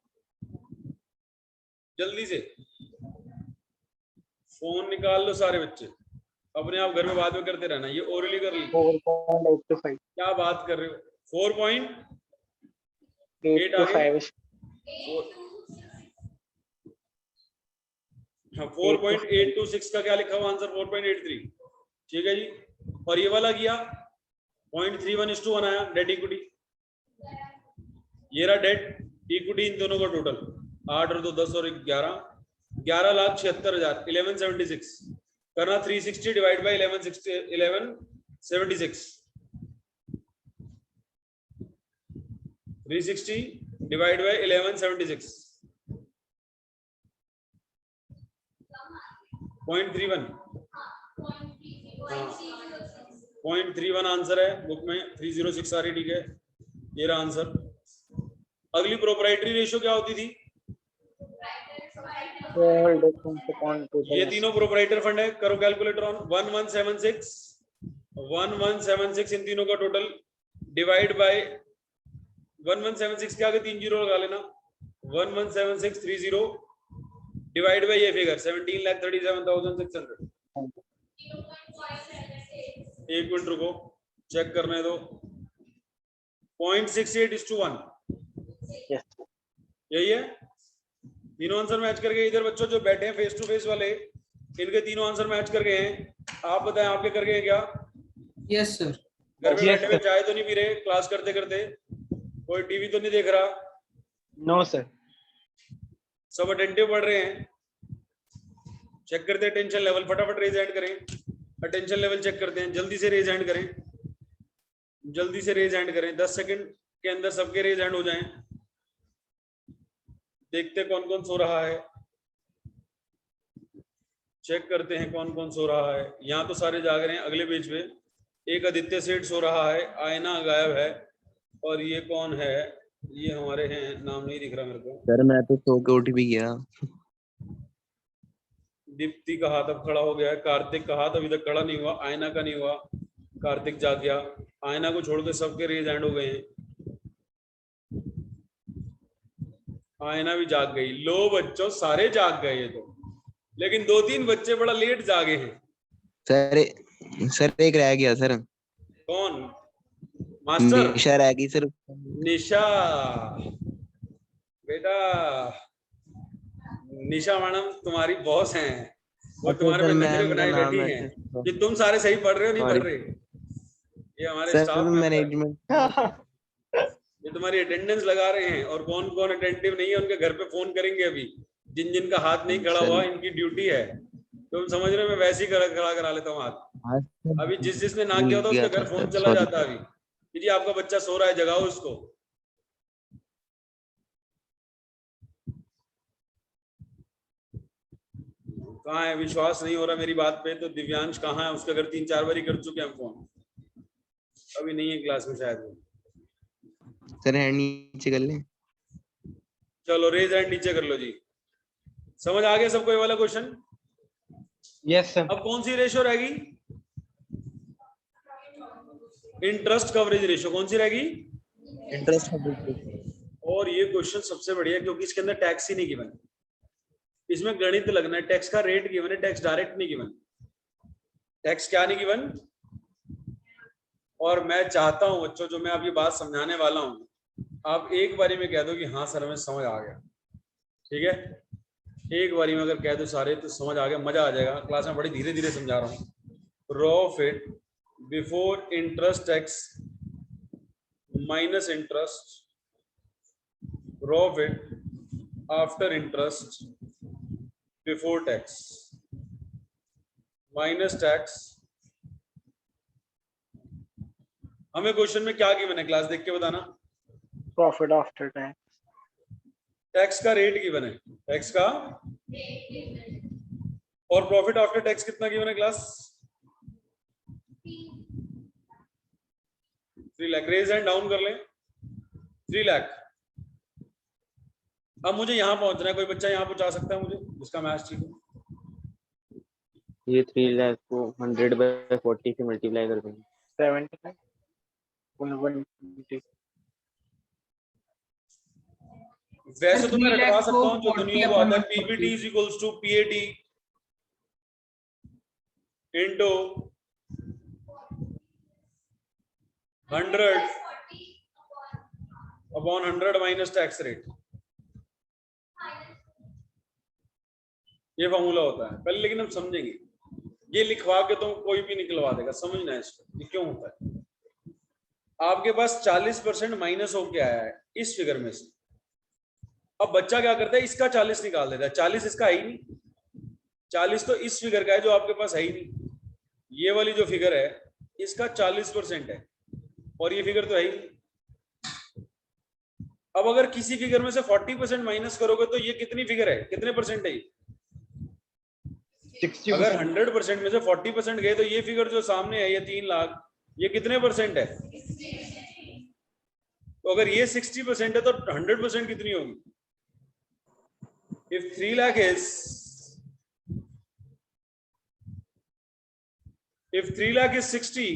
Speaker 1: जल्दी से। फोन निकाल लो सारे बच्चे, अपने आप घर में बाद में करते रहना। ये ओरली कर ली।
Speaker 3: 4.85
Speaker 1: क्या बात कर रहे हो?
Speaker 3: 4.85
Speaker 1: 4.826 का क्या लिखा हुआ आंसर? 4.83। ठीक है जी। और ये वाला किया 0.31:1 आया डेट इक्विटी। ये रहा डेट, इक्विटी इन दोनों का टोटल 8 और 2 10 और 11,76,000 1176 करना 360 divide by 1176 360 divide by 1176 0.31 0.31 answer है बुक में 306 आ रही, ठीक है ये रहा आंसर। अगली प्रोप्राइटरी रेशियो क्या होती थी? ये तीनों प्रोप्राइटर फंड है, करो कैलकुलेटर ऑन। 1176 इन तीनों का टोटल डिवाइड बाय 1176 के आगे 3 जीरो लगा लेना, 117630 डिवाइड बाय ये फिगर 17,37,600। एक मिनट रुको चेक करने दो। 0.68:1 यही है। तीनों आंसर मैच कर गए। इधर बच्चों जो बैठे हैं फेस टू फेस वाले, इनके तीनों आंसर मैच कर गए हैं। आप बताएं आपके कर गए हैं क्या?
Speaker 5: Yes sir.
Speaker 1: घर में बैठे हुए चाय तो नहीं पी रहे क्लास करते करते? कोई टीवी तो नहीं देख रहा?
Speaker 2: No sir.
Speaker 1: सब अटेंटिव पढ़ रहे हैं? चेक करते हैं अटेंशन लेवल, फटाफट रेज हैंड करें। अटेंशन लेवल चेक करते हैं, जल्दी से रेज हैंड करें, जल्दी से रेज हैंड करें। 10 सेकंड के अंदर सबके रेज हैंड हो जाएं। देखते कौन कौन सो रहा है, चेक करते हैं कौन कौन सो रहा है। यहाँ तो सारे जाग रहे हैं। अगले पेज पे एक आदित्य सेठ सो रहा है, आयना गायब है, और ये कौन है? ये हमारे हैं, नाम नहीं दिख रहा मेरे को।
Speaker 6: सर मैं तो सो के उठ भी गया।
Speaker 1: दीप्ति का हाथ अब खड़ा हो गया है, कार्तिक का हाथ अभी तक खड़ा नहीं हुआ, आयना का नहीं हुआ, कार्तिक जाग गया। आयना को छोड़ के सबके रेज हैंड हो गए हैं। आयना भी जाग गई। लो बच्चों सारे जाग गए ये तो, लेकिन 2-3 बच्चे बड़ा लेट जागे हैं।
Speaker 6: सर एक रह गया सर।
Speaker 1: कौन? मास्टर
Speaker 6: निशा रह गई सर।
Speaker 1: निशा बेटा, निशा मैडम तुम्हारी बॉस हैं, वो तुम्हारे पे नजर बनाई बैठी हैं कि तुम सारे सही पढ़ रहे हो नहीं पढ़ रहे। ये हमारे स्टाफ मैनेजमेंट, ये तुम्हारी अटेंडेंस लगा रहे हैं, और कौन कौन अटेंटिव नहीं है उनके घर पे फोन करेंगे अभी। जिन जिन का हाथ नहीं खड़ा हुआ इनकी ड्यूटी है। तुम समझ रहे हो? मैं वैसे ही खड़ा करा लेता हूँ हाथ। अभी जिसने ना किया था उसके घर फोन चला जाता अभी कि जी आपका बच्चा सो रहा है, जगाओ उसको। कहाँ है? विश्वास नहीं हो रहा मेरी बात पे तो दिव्यांश कहाँ है? उसके घर 3-4 बार ही कर चुके हम फोन, अभी नहीं है क्लास में शायद वो।
Speaker 6: सर हैंड नीचे कर लें।
Speaker 1: चलो रेज हैंड नीचे कर लो जी। समझ आ गया सबको ये वाला क्वेश्चन?
Speaker 2: Yes sir.
Speaker 1: अब कौन सी रेशियो रहेगी? Interest coverage ratio. कौन सी रहेगी?
Speaker 6: इंटरेस्ट।
Speaker 1: और ये क्वेश्चन सबसे बढ़िया क्योंकि इसके अंदर टैक्स ही नहीं गिवन, इसमें गणित लगना है। टैक्स का रेट गिवन है, टैक्स डायरेक्ट नहीं गिवन। टैक्स क्या नहीं गिवन? और मैं चाहता हूं बच्चों, जो मैं अब ये बात समझाने वाला हूं, आप एक बारी में कह दो कि हाँ सर हमें समझ आ गया। ठीक है, एक बारी में अगर कह दो सारे तो समझ आ गया, मजा आ जाएगा। क्लास में बड़ी धीरे धीरे समझा रहा हूँ। Profit before interest tax minus interest, profit after interest before tax minus tax. हमें क्वेश्चन में क्या गिवन है? क्लास देख के बताना।
Speaker 3: Profit after tax.
Speaker 1: टैक्स का रेट गिवन है, टैक्स का, और प्रॉफिट आफ्टर टैक्स कितना गिवन है class? 3 lakh. Raise and down कर लें। 3 लाख। अब मुझे यहाँ पहुंचना है, कोई बच्चा यहाँ पहुंचा सकता है मुझे जिसका मैथ्स ठीक हो?
Speaker 7: ये 3 लाख को 100/40 से मल्टीप्लाई कर देंगे।
Speaker 3: 75 120।
Speaker 1: वैसे तो मैं रटवा सकता हूँ जो दुनिया को आता है, PBT is equals to PAT into 100 upon 100 minus tax rate. ये फॉर्मूला होता है पहले, लेकिन हम समझेंगे। ये लिखवा के तो कोई भी निकलवा देगा, समझना है इसको ये क्यों होता है। आपके पास 40% माइनस होके आया है, इस फिगर में से। अब बच्चा क्या करता है, इसका 40 निकाल देता है। 40 इसका है ही नहीं, 40 तो इस फिगर का है जो आपके पास है ही नहीं। ये वाली जो फिगर है इसका 40% है और ये फिगर तो है ही नहीं। अब अगर किसी फिगर में से 40% माइनस करोगे तो ये कितनी फिगर है, कितने परसेंट है ये?
Speaker 2: 60%.
Speaker 1: अगर 100% में से 40% गए तो ये फिगर जो सामने है ये 3 लाख, ये कितने परसेंट है? तो अगर ये 60% है तो 100% कितनी होगी? If 3 lakh is 60,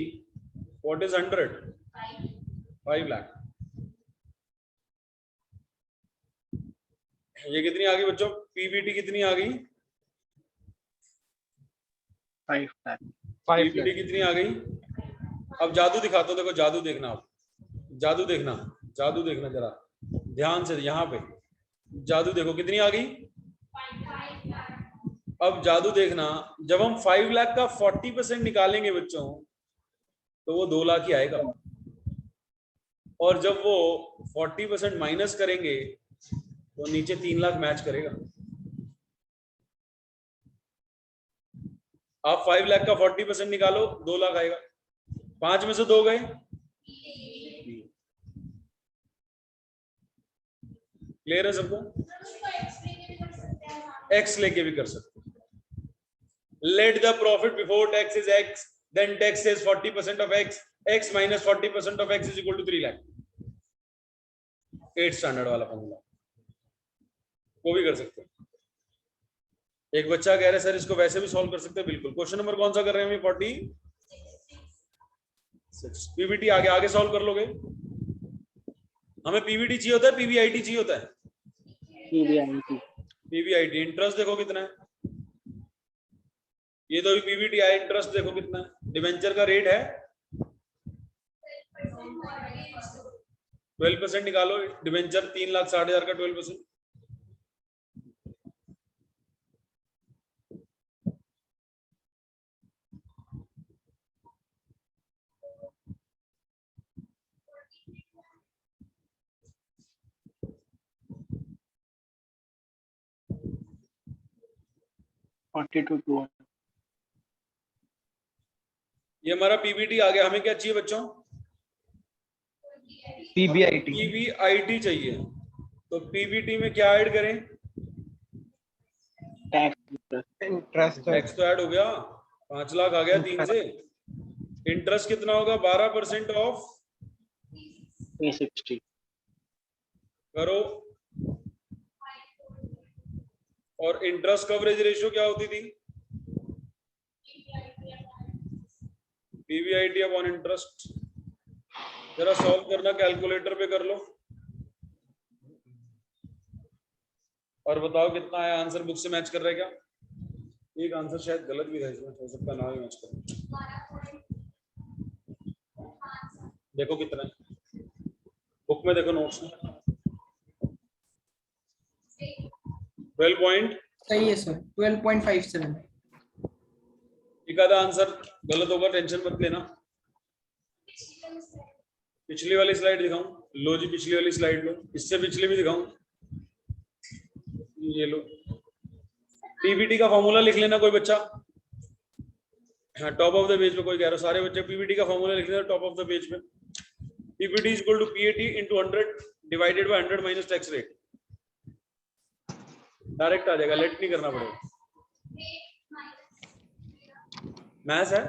Speaker 1: what is 100? 5 lakh. ये कितनी आ गई बच्चों? पीबीटी कितनी आ गई?
Speaker 3: 5 lakh.
Speaker 1: पीबीटी कितनी आ गई? अब जादू दिखाता हूं, देखो जादू देखना, आप जादू देखना, जादू देखना जरा ध्यान से, यहाँ पे जादू देखो कितनी आ गई। अब जादू देखना, जब हम 5 लाख का 40% निकालेंगे बच्चों तो वो 2 लाख ही आएगा, और जब वो 40% माइनस करेंगे तो नीचे 3 लाख मैच करेगा। आप 5 लाख का 40% निकालो, 2 लाख आएगा। 5 में से 2 गए, क्लियर है सबको? एक्स लेके भी कर सकते। Let the profit before tax is x, then tax is 40% of x, x minus 40% of x is equal to 3 lakh. 8th standard वाला फॉर्मूला, वो भी कर सकते हैं। एक बच्चा कह रहे सर इसको वैसे भी सॉल्व कर सकते हैं, बिल्कुल। क्वेश्चन नंबर कौन सा कर रहे हैं हम? 46। पीवीटी आगे आगे सॉल्व कर लोगे। हमें पीवीटी चाहिए होता है, पीवीआईटी चाहिए होता है? पीवीआईटी। इंटरेस्ट देखो कितना है, ये तो पीवीटी आया। इंटरेस्ट देखो कितना है, डिवेंचर का रेट है 12% निकालो। डिवेंचर 3,60,000 का 12%, ये हमारा पीबीटी आ गया। हमें क्या चाहिए बच्चों?
Speaker 2: पीबीआईटी.
Speaker 1: पीबीआईटी चाहिए। तो पीबीटी में क्या ऐड करें?
Speaker 2: इंटरेस्ट.
Speaker 1: टैक्स तो ऐड हो गया, 5 लाख आ गया 3 से। इंटरेस्ट कितना होगा? 12% ऑफ
Speaker 3: 360
Speaker 1: करो। और इंटरेस्ट कवरेज रेशियो क्या होती थी? पीवीआईटी अपॉन इंटरेस्ट। जरा सॉल्व करना, कैलकुलेटर पे कर लो और बताओ कितना है आंसर। बुक से मैच कर रहा है क्या? एक आंसर शायद गलत भी था इसमें, हो सकता ना भी मैच करे। देखो कितना है, बुक में देखो, नोट्स में 12 पॉइंट
Speaker 5: सही है सर, 12.57.
Speaker 1: एक आधा आंसर गलत होगा, टेंशन मत लेना। पिछली वाली स्लाइड दिखाऊं? लो जी, पिछली वाली स्लाइड लो। इससे पिछले भी दिखाऊं? ये लो। पीबीटी का फॉर्मूला लिख लेना कोई बच्चा। हाँ, टॉप ऑफ द पेज पे कोई कह रहा है, सारे बच्चे पीबीटी का फॉर्मूला लिख लेना टॉप ऑफ द पेज पे। PBT is equal to PAT into 100 divided by 100 minus tax rate. Direct आ जाएगा, लेट नहीं करना पड़ेगा। मैथ्स है।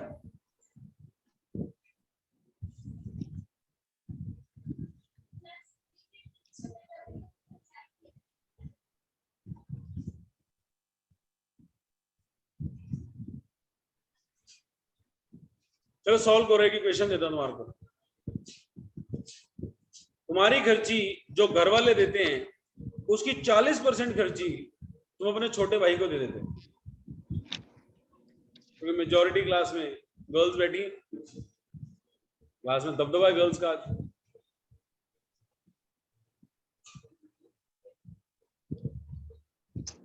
Speaker 1: चलो सॉल्व करो, एक इक्वेशन देता हूं तुम्हारे को। तुम्हारी खर्ची जो घर वाले देते हैं उसकी 40% खर्ची तुम अपने छोटे भाई को दे देते, क्योंकि मेजॉरिटी क्लास में गर्ल्स बैठी, क्लास में दबदबा है गर्ल्स का।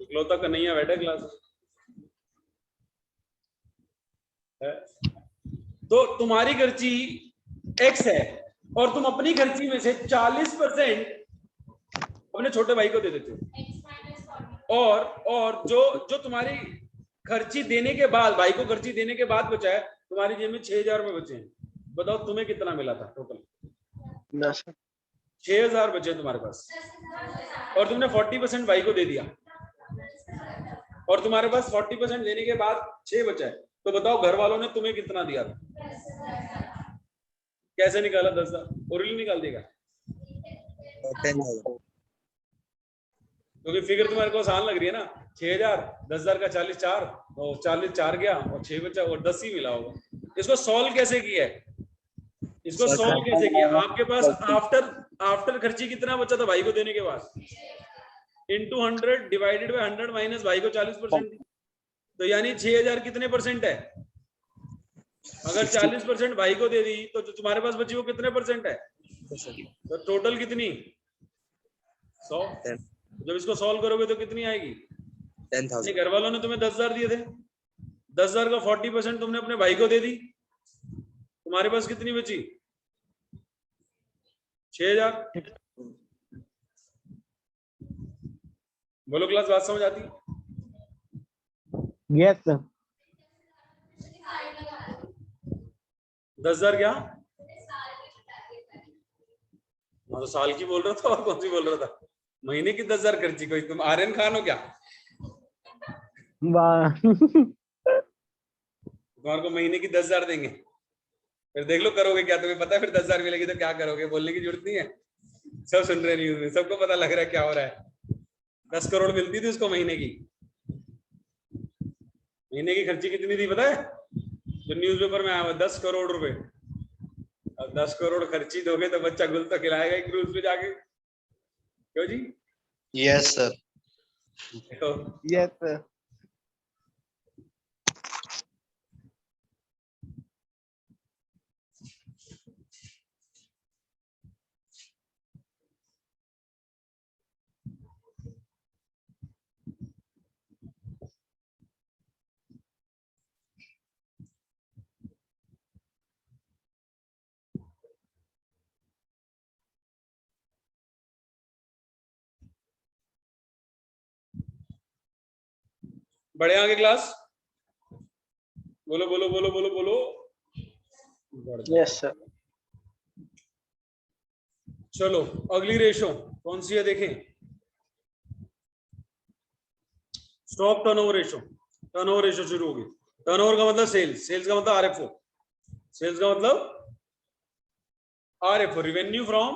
Speaker 1: इकलौता कन्हैया बैठा क्लास में। तो तुम्हारी खर्ची x है और तुम अपनी खर्ची में से 40% अपने छोटे भाई को दे देते हो। और जो तुम्हारी खर्ची देने के बाद, भाई को खर्ची देने के बाद बचा है, तुम्हारी जेब में 6,000 रुपए बचे हैं। बताओ तुम्हें कितना मिला था टोटल?
Speaker 2: 10।
Speaker 1: 6,000 बचे तुम्हारे पास, और तुमने 40% भाई को दे दिया, और तुम्हारे पास 40% देने के बाद 6 बचा है। तो बताओ घर वालों ने तुम्हें कितना दिया था? कैसे निकाला? 10,000 ओरली निकाल देगा,
Speaker 6: 10,000।
Speaker 1: क्योंकि फिगर तुम्हारे को आसान लग रही है ना। 6,000, 10,000 का 40 4, और 40 4 गया, और 6 बचा, और 10 ही मिला होगा। इसको सॉल्व कैसे किया है? इसको सॉल्व कैसे किया? आपके पास आफ्टर खर्ची कितना बचा था भाई को देने के बाद? इंटू 100 डिवाइडेड बाय 100 माइनस भाई को 40%। तो यानी 6,000 कितने परसेंट है? अगर 40% भाई को दे दी तो जो तुम्हारे पास बची वो कितने परसेंट है? तो टोटल कितनी? 100। जब इसको सॉल्व करोगे तो कितनी आएगी?
Speaker 6: 10,000।
Speaker 1: घर वालों ने तुम्हें 10,000 दिए थे, 10,000 का 40% तुमने अपने भाई को दे दी, तुम्हारे पास कितनी बची? 6,000। बोलो क्लास, बात समझ आती?
Speaker 2: Yes sir.
Speaker 1: 10,000 क्या? मैं तो साल की बोल रहा था, और कौन सी बोल रहा था? महीने की 10,000 खर्ची। कोई तुम आर्यन खान हो क्या? तुम्हारे को महीने की 10,000 देंगे, फिर देख लो करोगे क्या। तुम्हें पता है फिर 10,000 मिलेगी तो क्या करोगे? बोलने की जरूरत नहीं है, सब सुन रहे न्यूज में, सबको पता लग रहा है क्या हो रहा है। 10 करोड़ मिलती थी उसको महीने की। महीने की खर्ची कितनी थी पता है? जो न्यूज़पेपर में आया हुआ 10 करोड़ रुपए। अब 10 करोड़ खर्ची दोगे तो बच्चा गुल तो खिलाएगा एक क्रूज पे जाके। क्यों जी?
Speaker 6: Yes sir.
Speaker 2: Yes sir.
Speaker 1: बढ़े आगे क्लास? बोलो बोलो बोलो बोलो बोलो।
Speaker 3: Yes sir.
Speaker 1: चलो अगली रेशो कौन सी है देखें। Stock turnover ratio. Turnover ratio शुरू होगी। टर्नओवर का मतलब सेल्स, सेल्स का मतलब आरएफओ, सेल्स का मतलब आरएफओ, रिवेन्यू फ्रॉम,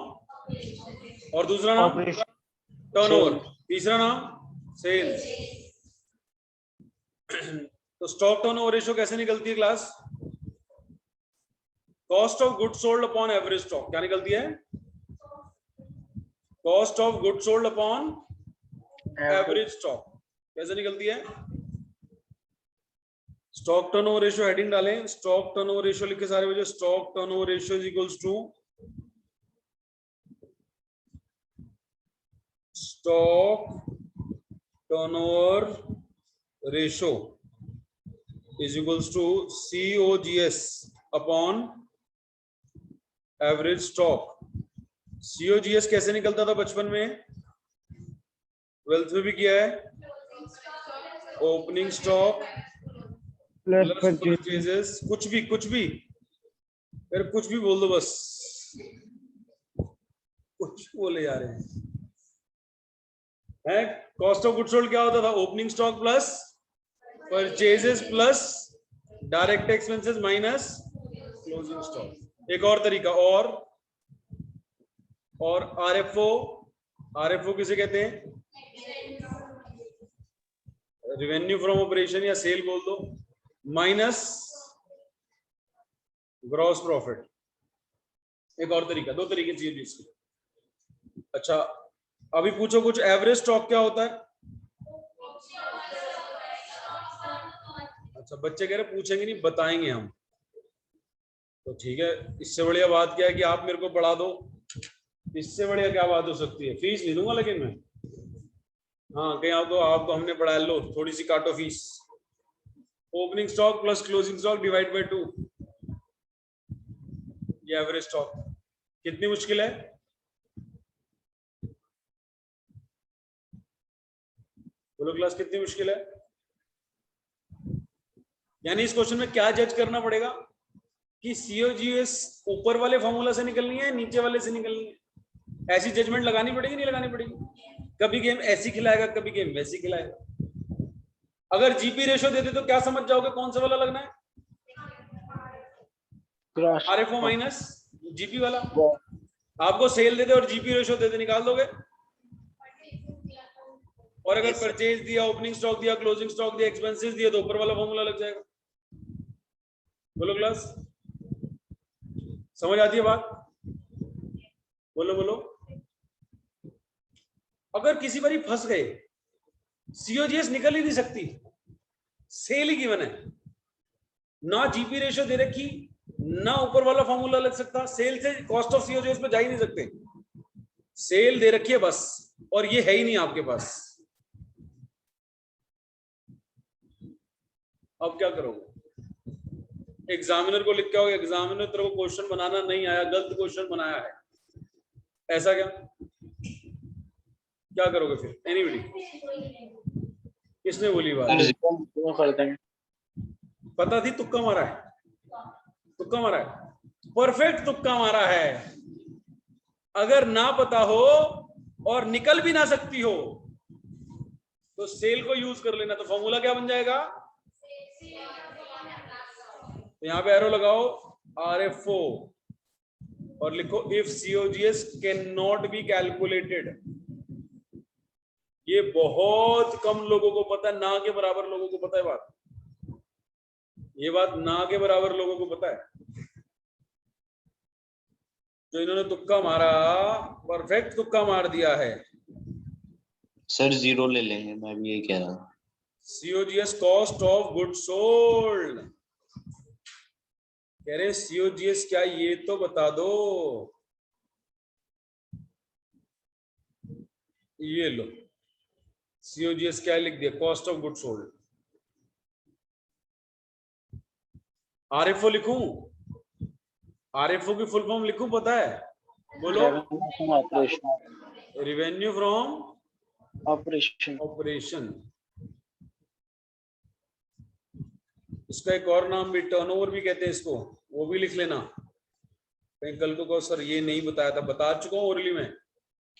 Speaker 1: और दूसरा नाम टर्नओवर, तीसरा नाम सेल्स। तो स्टॉक टर्नओवर रेशो कैसे निकलती है class? Cost of goods sold upon average stock. क्या निकलती है? Cost of goods sold upon average stock. कैसे निकलती है? स्टॉक टर्नओवर रेशियो हेडिंग डालें, स्टॉक टर्नओवर रेशियो लिख के सारे बच्चे, stock turnover ratio is equals to stock turnover ratio is equals to COGS upon average stock. COGS कैसे निकलता था बचपन में? 12th में भी किया है। ओपनिंग स्टॉक प्लस परचेजेस, कुछ भी फिर कुछ भी बोल दो, बस कुछ बोले जा रहे हैं। कॉस्ट ऑफ गुड्स सोल्ड क्या होता था? Opening stock plus purchases plus direct expenses minus closing stock. एक और तरीका, और आरएफओ किसे कहते हैं? रिवेन्यू फ्रॉम ऑपरेशन या सेल बोल दो, माइनस ग्रॉस प्रॉफिट। एक और तरीका, दो तरीके चाहिए इसके। अच्छा अभी पूछो कुछ, एवरेज स्टॉक क्या होता है? अच्छा बच्चे कह रहे पूछेंगे नहीं, बताएंगे हम। तो ठीक है, इससे बढ़िया बात क्या है कि आप मेरे को पढ़ा दो। इससे बढ़िया क्या बात हो सकती है? फीस नहीं दूंगा लेकिन मैं, हाँ कहीं आपको हमने पढ़ाया, लो थोड़ी सी काटो fees. Opening stock plus closing stock divide by 2, ये एवरेज स्टॉक। कितनी मुश्किल है? बोलो क्लास कितनी मुश्किल है? यानी इस क्वेश्चन में क्या जज करना पड़ेगा कि COGS ऊपर वाले फॉर्मूला से निकलनी है नीचे वाले से निकलनी है? ऐसी जजमेंट लगानी पड़ेगी नहीं लगानी पड़ेगी? कभी गेम ऐसी खिलाएगा कभी गेम वैसी खिलाएगा। अगर जीपी रेशो दे दे तो क्या समझ जाओगे कौन सा वाला लगना है?
Speaker 3: Gross.
Speaker 1: RFO माइनस जीपी वाला। आपको सेल दे दे और जीपी रेशो दे दे, निकाल दोगे? और अगर परचेज दिया, ओपनिंग स्टॉक दिया, क्लोजिंग स्टॉक दिया, एक्सपेंसेस दिए तो ऊपर वाला फॉर्मूला लग जाएगा। बोलो क्लास, समझ आती है बात? बोलो बोलो। अगर किसी बारी फंस गए, COGS निकल ही नहीं सकती, सेल ही गिवन है, ना जीपी रेशो दे रखी, ना ऊपर वाला फॉर्मूला लग सकता, सेल से कॉस्ट ऑफ COGS पे जा ही नहीं सकते, सेल दे रखी है बस, और ये है ही नहीं आपके पास। अब क्या करोगे? एग्जामिनर को लिख के आओगे, एग्जामिनर तेरे को क्वेश्चन बनाना नहीं आया, गलत क्वेश्चन बनाया है, ऐसा क्या करोगे फिर? एनीबॉडी? किसने बोली बात?
Speaker 3: वो कर देंगे।
Speaker 1: पता थी, तुक्का मारा है, तुक्का मारा है, परफेक्ट तुक्का मारा है। अगर ना पता हो और निकल भी ना सकती हो तो सेल को यूज कर लेना, तो फॉर्मूला क्या बन जाएगा? तो यहां पे एरो लगाओ RFO और लिखो if COGS can not be calculated. ये बहुत कम लोगों को पता है, ना के बराबर लोगों को पता है बात, ये बात ना के बराबर लोगों को पता है। जो इन्होंने तुक्का मारा, परफेक्ट तुक्का मार दिया है।
Speaker 6: सर 0 ले लेंगे, मैं भी यही कह रहा हूँ।
Speaker 1: COGS cost of good sold, कह रहे COGS क्या, ये तो बता दो। ये लो COGS क्या लिख दिया, cost of good sold. RFO लिखूं? RFO की फुल फॉर्म लिखूं, पता है? बोलो। Revenue from operation. इसका एक और नाम भी टर्नओवर भी कहते हैं इसको, वो भी लिख लेना। कहीं कल को कहो सर ये नहीं बताया था, बता चुका हूं ओरली में,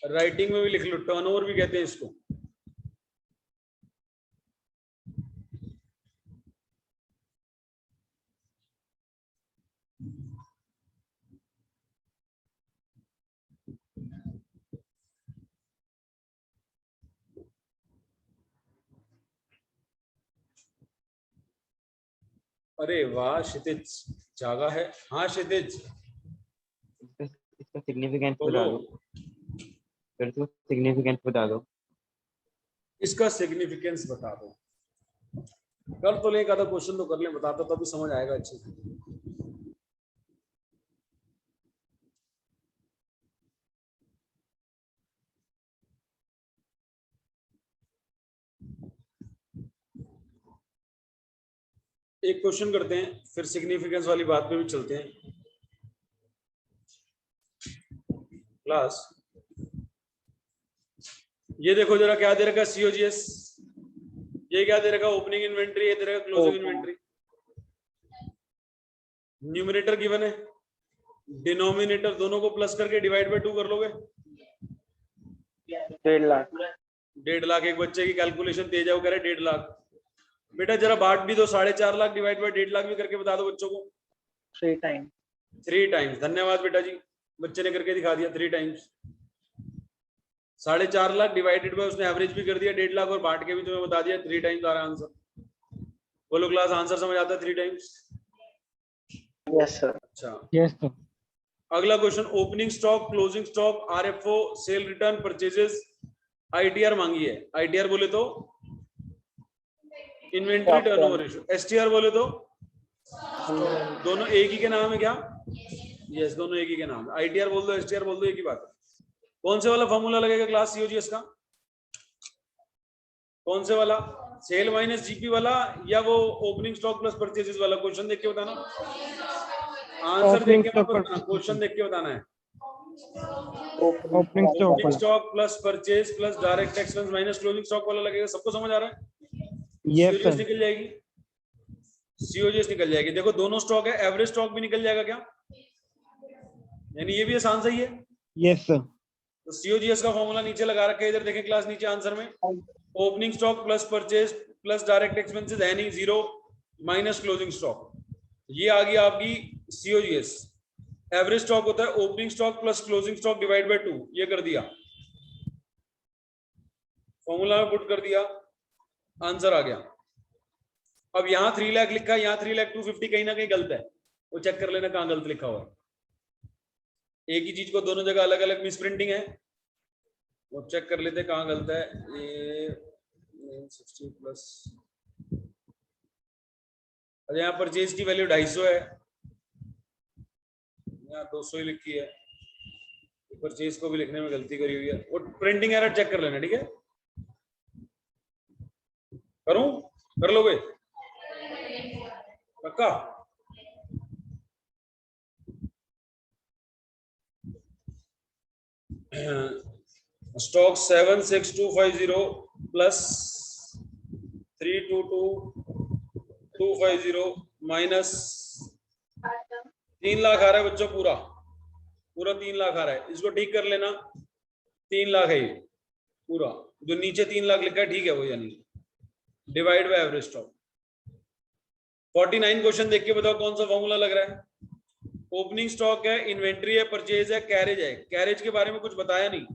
Speaker 1: राइटिंग में भी लिख लो, टर्नओवर भी कहते हैं इसको। अरे वाह क्षितिज, जागा है। हाँ क्षितिज,
Speaker 7: इसका सिग्निफिकेंस
Speaker 1: बोलो।
Speaker 7: बता दो, फिर तो सिग्निफिकेंस बता दो।
Speaker 1: इसका सिग्निफिकेंस बता दो। कर तो ले, आधा क्वेश्चन तो कर ले, बताता तो भी समझ आएगा अच्छे से। एक क्वेश्चन करते हैं, फिर सिग्निफिकेंस वाली बात पे भी चलते हैं। क्लास ये देखो जरा, क्या दे रखा COGS, ये क्या दे रखा ओपनिंग इन्वेंट्री, ये दे रखा क्लोजिंग इन्वेंट्री। न्यूमरेटर गिवन है, डिनोमिनेटर दोनों को प्लस करके डिवाइड बाय 2 कर लोगे।
Speaker 3: 1.5 लाख।
Speaker 1: 1.5 लाख। एक बच्चे की कैलकुलेशन तेज है, वो कह रहे 1.5 लाख। बेटा जरा बांट भी दो, 4.5 लाख डिवाइड बाय 1.5 लाख भी करके बता दो बच्चों को।
Speaker 3: 3 टाइम।
Speaker 1: 3 टाइम्स। धन्यवाद बेटा जी, बच्चे ने करके दिखा दिया 3 टाइम्स। 4.5 लाख डिवाइडेड बाय, उसने एवरेज भी कर दिया 1.5 लाख, और बांट के भी तुम्हें बता दिया 3 टाइम्स आ रहा आंसर। बोलो क्लास, आंसर समझ आता है 3 टाइम्स?
Speaker 3: Yes sir.
Speaker 1: अच्छा,
Speaker 5: यस सर।
Speaker 1: अगला question, opening stock, closing stock, RFO, cell return, purchases, ITR मांगी है। ITR बोले तो इन्वेंट्री टर्नओवर रेशियो, STR बोले तो दोनों एक ही के नाम है क्या? यस, दोनों एक ही के नाम है। ITR बोल दो, STR बोल दो, एक ही बात है। कौन से वाला फॉर्मूला लगेगा क्लास COGS का? कौन से वाला? सेल माइनस जीपी वाला या वो ओपनिंग स्टॉक प्लस परचेजेस वाला? क्वेश्चन देख के बताना, आंसर देख के मत बताना, क्वेश्चन देख के बताना है।
Speaker 2: Opening stock
Speaker 1: opening stock plus purchase plus direct expense minus closing stock वाला लगेगा। सबको समझ आ रहा है?
Speaker 2: Yes
Speaker 1: COGS
Speaker 2: sir.
Speaker 1: निकल जाएगी, सीओजीएस निकल जाएगी। देखो दोनों स्टॉक है, एवरेज स्टॉक भी निकल जाएगा क्या? यानी ये भी आसान सही है।
Speaker 2: Yes sir.
Speaker 1: तो सीओजीएस का फॉर्मूला नीचे लगा रखा है, इधर देखें क्लास नीचे आंसर में। Opening stock plus purchase plus direct expenses है नहीं, जीरो माइनस क्लोजिंग स्टॉक, ये आ गई आपकी सीओजीएस। एवरेज स्टॉक होता है opening stock plus closing stock divide by 2, ये कर दिया, फॉर्मूला में पुट कर दिया, आंसर आ गया। अब यहाँ 3 लाख लिखा है, यहाँ 3 लाख 250 कहीं ना कहीं गलत है, वो चेक कर लेना कहाँ गलत लिखा हुआ है। एक ही चीज को दोनों जगह अलग अलग मिस प्रिंटिंग है, वो चेक कर लेते कहाँ गलत है। ये 60 प्लस, अच्छा यहाँ परचेज की वैल्यू 250 है, यहाँ 200 ही लिखी है, परचेज को भी लिखने में गलती करी हुई है, वो प्रिंटिंग एरर चेक कर लेना, ठीक है? करूं? कर लोगे पक्का? स्टॉक 76250 प्लस 322250 माइनस 3 लाख आ रहा है बच्चों, पूरा 3 लाख आ रहा है, इसको ठीक कर लेना। 3 लाख है ये पूरा, जो नीचे 3 लाख लिखा है ठीक है वो, यानी divide by average stock. 49 question देख के बताओ कौन सा फॉर्मूला लग रहा है। ओपनिंग स्टॉक है, इन्वेंट्री है, परचेज है, कैरेज है। कैरेज के बारे में कुछ बताया नहीं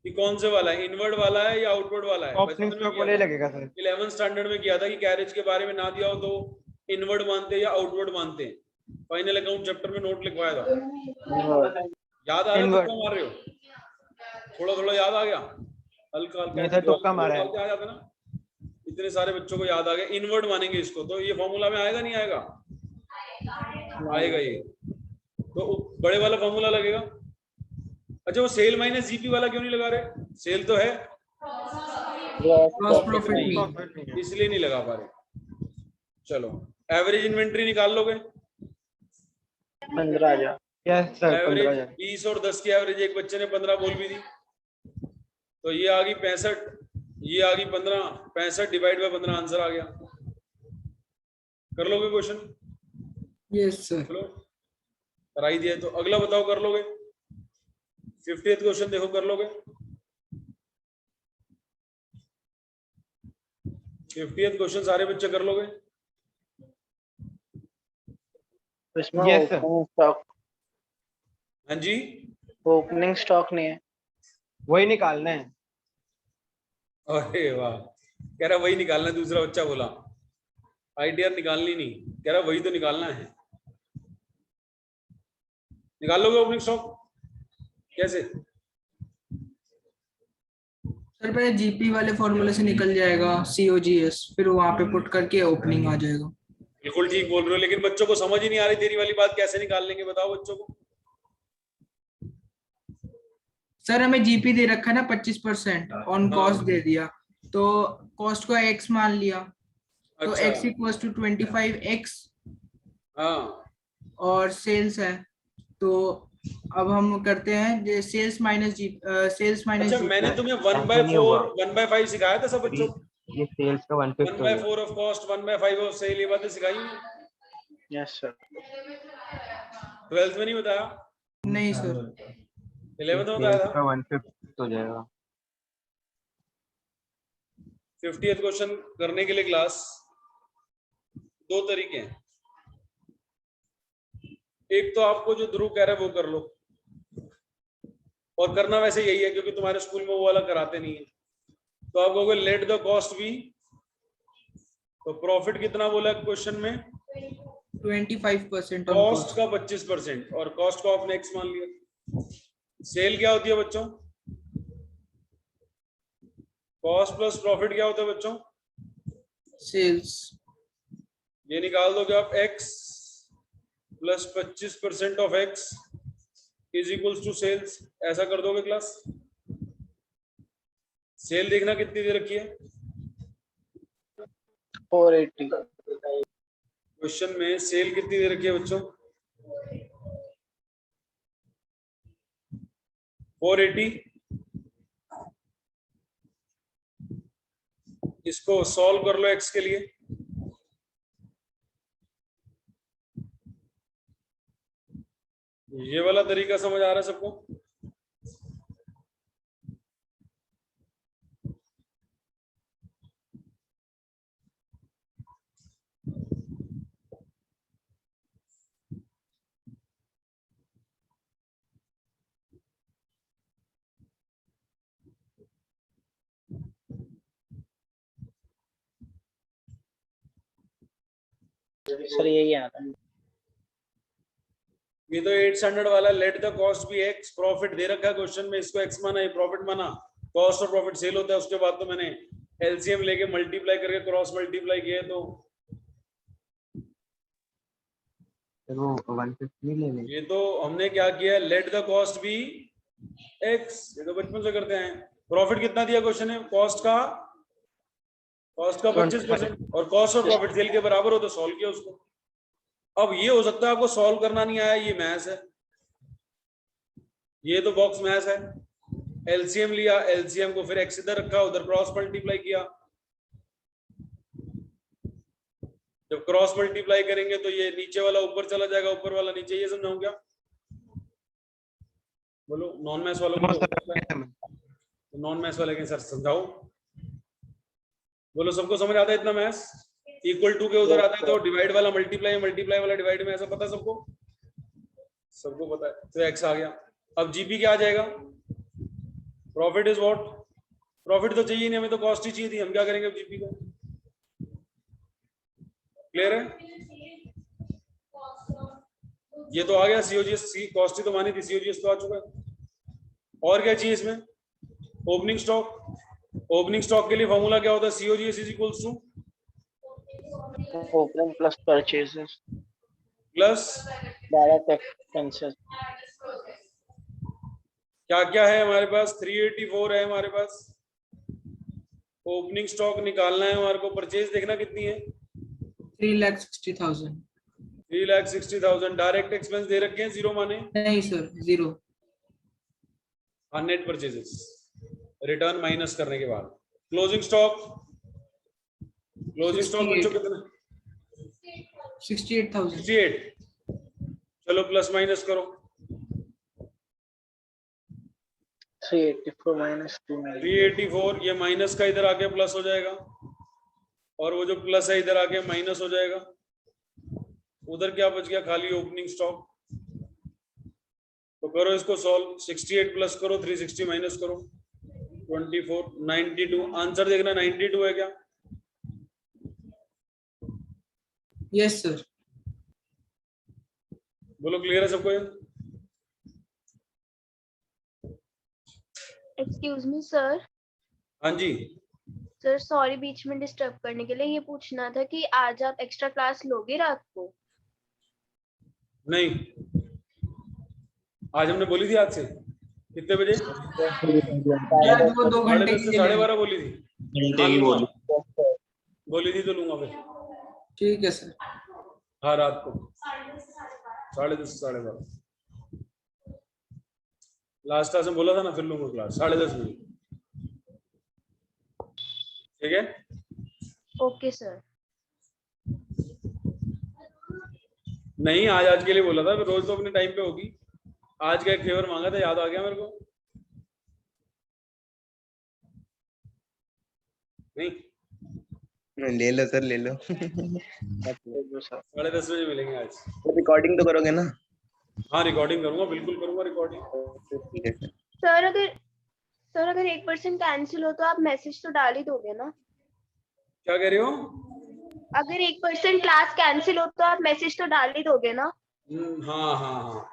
Speaker 1: कि कौन से वाला है, इनवर्ड वाला है या आउटवर्ड वाला है।
Speaker 2: ओपनिंग स्टॉक वाला ही लगेगा सर।
Speaker 1: 11th स्टैंडर्ड में किया था कि कैरेज के बारे में ना दिया हो तो इनवर्ड मानते या आउटवर्ड मानते हैं। फाइनल अकाउंट चैप्टर में नोट लिखवाया था, याद आ रहा है? तुक्का मार रहे हो? थोड़ा थोड़ा याद आ गया, हल्का हल्का
Speaker 2: तुक्का मारा है।
Speaker 1: आ जाता ना, इतने सारे बच्चों को याद आ गया। इनवर्ड मानेंगे इसको, तो ये फॉर्मूला में आएगा नहीं आएगा? आएगा ये, तो बड़े वाला फॉर्मूला लगेगा। अच्छा वो सेल माइनस जीपी वाला क्यों नहीं लगा रहे? सेल तो है,
Speaker 5: ग्रॉस प्रॉफिट नहीं,
Speaker 1: इसलिए नहीं लगा पा रहे। चलो एवरेज इन्वेंट्री निकाल लोगे?
Speaker 3: 15,000।
Speaker 2: Yes sir.
Speaker 1: एवरेज
Speaker 2: 15,000।
Speaker 1: 20 और 10 की एवरेज एक बच्चे ने 15 बोल भी दी, तो ये आ गई 65, ये आ गई 15, 65 डिवाइड बाय 15 आंसर आ गया। कर लोगे क्वेश्चन?
Speaker 5: Yes sir.
Speaker 1: चलो कराई दिया, तो अगला बताओ कर लोगे? 50th क्वेश्चन देखो, कर लोगे? 50th क्वेश्चन सारे बच्चे कर लोगे?
Speaker 3: इसमें
Speaker 2: Yes, sir.
Speaker 3: ओपनिंग स्टॉक,
Speaker 1: हाँ जी,
Speaker 3: ओपनिंग स्टॉक नहीं है।
Speaker 2: वही निकालना है।
Speaker 1: अरे वाह, कह रहा वही निकालना है। दूसरा बच्चा बोला आईटीआर निकालनी नहीं, कह रहा वही तो निकालना है। निकाल लोगे ओपनिंग स्टॉक कैसे?
Speaker 5: सर पहले जीपी वाले फॉर्मूले से निकल जाएगा सीओजीएस, फिर वहां पे पुट करके ओपनिंग आ जाएगा।
Speaker 1: बिल्कुल ठीक बोल रहे हो, लेकिन बच्चों को समझ ही नहीं आ रही तेरी वाली बात, कैसे निकाल लेंगे बताओ बच्चों को।
Speaker 5: सर हमें जीपी दे रखा है ना 25% ऑन कॉस्ट दे दिया, तो कॉस्ट को एक्स मान लिया, तो
Speaker 1: अच्छा,
Speaker 5: एक्स इक्वल्स टू 25x
Speaker 1: हाँ
Speaker 5: और सेल्स है, तो अब हम करते हैं सेल्स माइनस जी, सेल्स माइनस
Speaker 1: अच्छा, मैंने तुम्हें 1/4 1/5 सिखाया था सब बच्चों को।
Speaker 7: ये सेल्स का 1/5
Speaker 1: 1/4 ऑफ कॉस्ट 1/5 ऑफ सेल, ये बातें सिखाई हैं?
Speaker 3: Yes sir.
Speaker 1: 12th में नहीं बताया?
Speaker 5: नहीं सर।
Speaker 1: 11th में बताया
Speaker 7: सेल्स
Speaker 1: था।
Speaker 7: का 1/5 हो जाएगा।
Speaker 1: 50th क्वेश्चन करने के लिए क्लास दो तरीके हैं। एक तो आपको जो ध्रुव कह रहा है वो कर लो, और करना वैसे यही है क्योंकि तुम्हारे स्कूल में वो वाला कराते नहीं है। तो आप कहोगे लेट द कॉस्ट बी, तो प्रॉफिट कितना बोला क्वेश्चन में?
Speaker 5: 25%
Speaker 1: कॉस्ट का 25%, और कॉस्ट को आपने एक्स मान लिया। सेल क्या होती है बच्चों? कॉस्ट प्लस प्रॉफिट क्या होता है बच्चों?
Speaker 5: सेल्स।
Speaker 1: ये निकाल दोगे आप, x plus 25% of x is equals to sales, ऐसा कर दोगे क्लास? सेल देखना कितनी दे रखी है
Speaker 3: 480।
Speaker 1: क्वेश्चन में, सेल कितनी दे रखी है बच्चों? 480, इसको सॉल्व कर लो x के लिए। ये वाला तरीका समझ आ रहा है सबको?
Speaker 3: सर यही आ रहा है।
Speaker 1: ये तो 8 स्टैंडर्ड वाला, let the cost be x, profit दे रखा है क्वेश्चन में, इसको x माना, ये प्रॉफिट माना, कॉस्ट और प्रॉफिट सेल होता है। उसके बाद तो मैंने एलसीएम लेके मल्टीप्लाई करके क्रॉस मल्टीप्लाई किया, तो
Speaker 2: वो 150 ले लें।
Speaker 1: ये तो हमने क्या किया, let the cost be x, ये तो बचपन से करते हैं। प्रॉफिट कितना दिया क्वेश्चन है, कॉस्ट का 25% और कॉस्ट और प्रॉफिट सेल के बराबर हो, तो सॉल्व किया उसको। अब ये हो सकता है आपको सॉल्व करना नहीं आया, ये मैथ्स है, ये तो बॉक्स मैथ्स है। एलसीएम लिया, एलसीएम को फिर x इधर रखा, उधर क्रॉस मल्टीप्लाई किया। जब क्रॉस मल्टीप्लाई करेंगे तो ये नीचे वाला ऊपर चला जाएगा, ऊपर वाला नीचे, ये समझाऊं क्या? बोलो नॉन मैथ्स वालों को, नॉन मैथ्स वाले के सर समझाओ, बोलो सबको समझ आता है इतना मैथ्स? इक्वल टू के उधर आता है तो डिवाइड वाला मल्टीप्लाई, मल्टीप्लाई वाला डिवाइड में, ऐसा पता है सबको? सबको पता है, तो x आ गया। अब जीपी क्या आ जाएगा? Profit is what? प्रॉफिट तो चाहिए नहीं हमें, तो कॉस्ट ही चाहिए थी, हम क्या करेंगे जीपी का? क्लियर है? ये तो आ गया सीओजीएस, कॉस्ट ही तो मानी थी, सीओजीएस तो आ चुका है। और क्या चाहिए इसमें? Opening stock. ओपनिंग स्टॉक के लिए फॉर्मूला क्या होता है? COGS is equals to
Speaker 3: opening plus purchases
Speaker 1: plus
Speaker 3: direct expenses.
Speaker 1: क्या क्या है हमारे पास? 384 है हमारे पास। ओपनिंग स्टॉक निकालना है हमारे को। परचेज देखना कितनी है?
Speaker 5: 3,60,000।
Speaker 1: 3,60,000। डायरेक्ट एक्सपेंस दे रखे हैं, जीरो माने?
Speaker 5: नहीं sir, 0।
Speaker 1: Net purchases, return minus करने के बाद। क्लोजिंग स्टॉक, क्लोजिंग स्टॉक बच्चों कितना?
Speaker 5: 68,000।
Speaker 1: 68। चलो प्लस माइनस करो।
Speaker 3: 384 माइनस 290।
Speaker 1: 384, ये माइनस का इधर आके प्लस हो जाएगा, और वो जो प्लस है इधर आके माइनस हो जाएगा। उधर क्या बच गया? खाली ओपनिंग स्टॉक। तो करो इसको सॉल्व। 68 प्लस करो, 360 माइनस करो, 24, 92। आंसर देखना 92 है क्या?
Speaker 5: Yes sir.
Speaker 1: बोलो क्लियर है सबको? ये
Speaker 4: एक्सक्यूज मी सर।
Speaker 1: हाँ जी।
Speaker 4: सर सॉरी बीच में डिस्टर्ब करने के लिए, ये पूछना था कि आज आप एक्स्ट्रा क्लास लोगे रात को?
Speaker 1: नहीं, आज हमने बोली थी आज से कितने बजे?
Speaker 5: शायद वो 2 घंटे
Speaker 1: 10:30 से 12:30 बोली थी।
Speaker 6: घंटे की बोली।
Speaker 1: बोली थी तो लूंगा फिर।
Speaker 5: ठीक है सर।
Speaker 1: हाँ रात को 10:30 से 12:30। लास्ट क्लास में बोला था ना, फिर लूंगा क्लास 10:30 बजे। ठीक है?
Speaker 4: Okay sir.
Speaker 1: नहीं, आज के लिए बोला था, रोज तो अपने टाइम पे होगी। आज का एक फेवर मांगा था, याद आ गया मेरे को। नहीं
Speaker 8: ले लो सर, ले लो।
Speaker 1: 10:30 बजे मिलेंगे आज।
Speaker 8: रिकॉर्डिंग तो करोगे ना?
Speaker 1: हाँ रिकॉर्डिंग करूंगा, बिल्कुल करूंगा रिकॉर्डिंग।
Speaker 8: ठीक है सर।
Speaker 4: सर अगर 1% कैंसिल हो तो आप मैसेज तो डाल ही दोगे ना?
Speaker 1: क्या कह रही हो?
Speaker 4: अगर 1% क्लास कैंसिल हो तो आप मैसेज तो डाल ही दोगे ना?
Speaker 1: हाँ हाँ हाँ,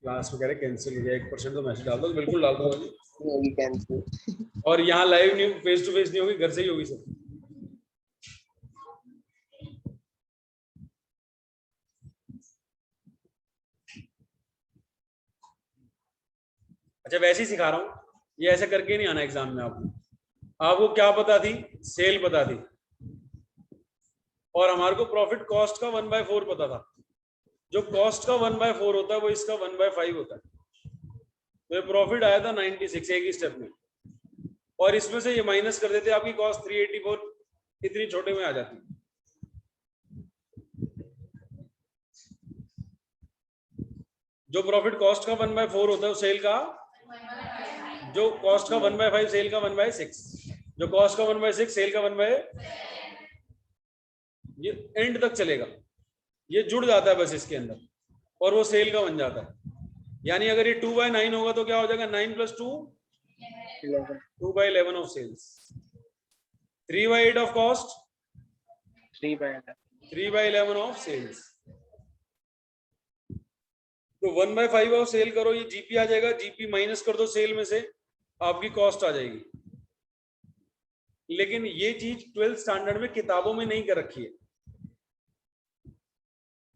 Speaker 1: क्लास में कह रहे कैंसिल हो गया 1% तो मैसेज डाल दो। बिल्कुल डाल दो
Speaker 8: होगी कैंसिल।
Speaker 1: और यहाँ लाइव नहीं, फेस टू फेस नहीं होगी, घर से ही होगी सर। अच्छा वैसे ही सिखा रहा हूँ, ये ऐसे करके नहीं आना एग्जाम में। आपको क्या पता थी? सेल पता थी, और हमारे को प्रॉफिट कॉस्ट का 1/4 पता था। जो कॉस्ट का 1/4 होता है वो इसका 1/5 होता है। तो ये प्रॉफिट आया था 96 एक ही स्टेप में, और इसमें से ये माइनस कर देते आपकी कॉस्ट 384 इतनी छोटे में आ जाती। जो प्रॉफिट कॉस्ट का 1/4 होता है उस सेल का, जो कॉस्ट का 1/5 सेल का 1/6, जो कॉस्ट का 1/6 सेल का 1/, ये एंड तक चलेगा, ये जुड़ जाता है बस इसके अंदर और वो सेल का बन जाता है। यानी अगर ये 2/9 होगा तो क्या हो जाएगा, 9 + 2 2/11 of sales, 3/8 of cost 3/11 of sales. तो 1/5 ऑफ सेल करो, ये जीपी आ जाएगा, जीपी माइनस कर दो सेल में से, आपकी कॉस्ट आ जाएगी। लेकिन ये चीज 12th स्टैंडर्ड में किताबों में नहीं कर रखी है,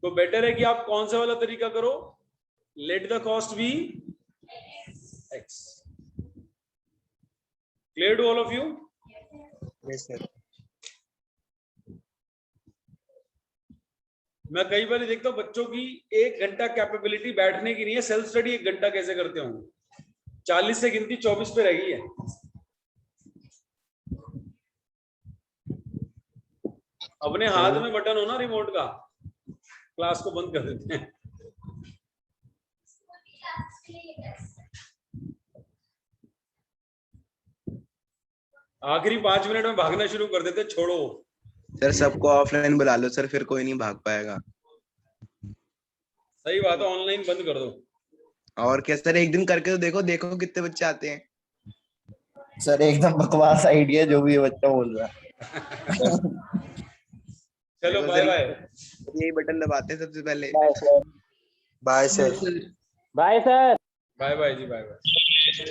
Speaker 1: तो बेटर है कि आप कौन सा वाला तरीका करो, let the cost be x. Clear to all of you?
Speaker 8: Yes sir.
Speaker 1: मैं कई बार देखता हूँ बच्चों की 1 घंटा कैपेबिलिटी बैठने की नहीं है, सेल्फ स्टडी 1 घंटा कैसे करते होंगे, 40 से गिनती 24 पे रह गई है। अपने हाथ में बटन हो ना रिमोट का, क्लास को बंद कर देते हैं। आखिरी 5 मिनट में भागना शुरू कर देते, छोड़ो
Speaker 8: सर सबको ऑफलाइन बुला लो सर, फिर कोई नहीं भाग पाएगा।
Speaker 1: सही बात है, ऑनलाइन बंद कर दो।
Speaker 8: और क्या सर, एक दिन करके तो देखो, देखो कितने बच्चे आते हैं।
Speaker 9: सर एकदम बकवास आइडिया जो भी ये बच्चा बोल रहा है।
Speaker 1: चलो बाय बाय।
Speaker 8: यही बटन दबाते हैं सबसे पहले।
Speaker 9: Bye sir.
Speaker 8: Bye sir.
Speaker 7: Bye sir.
Speaker 1: Bye bye जी, बाय बाय।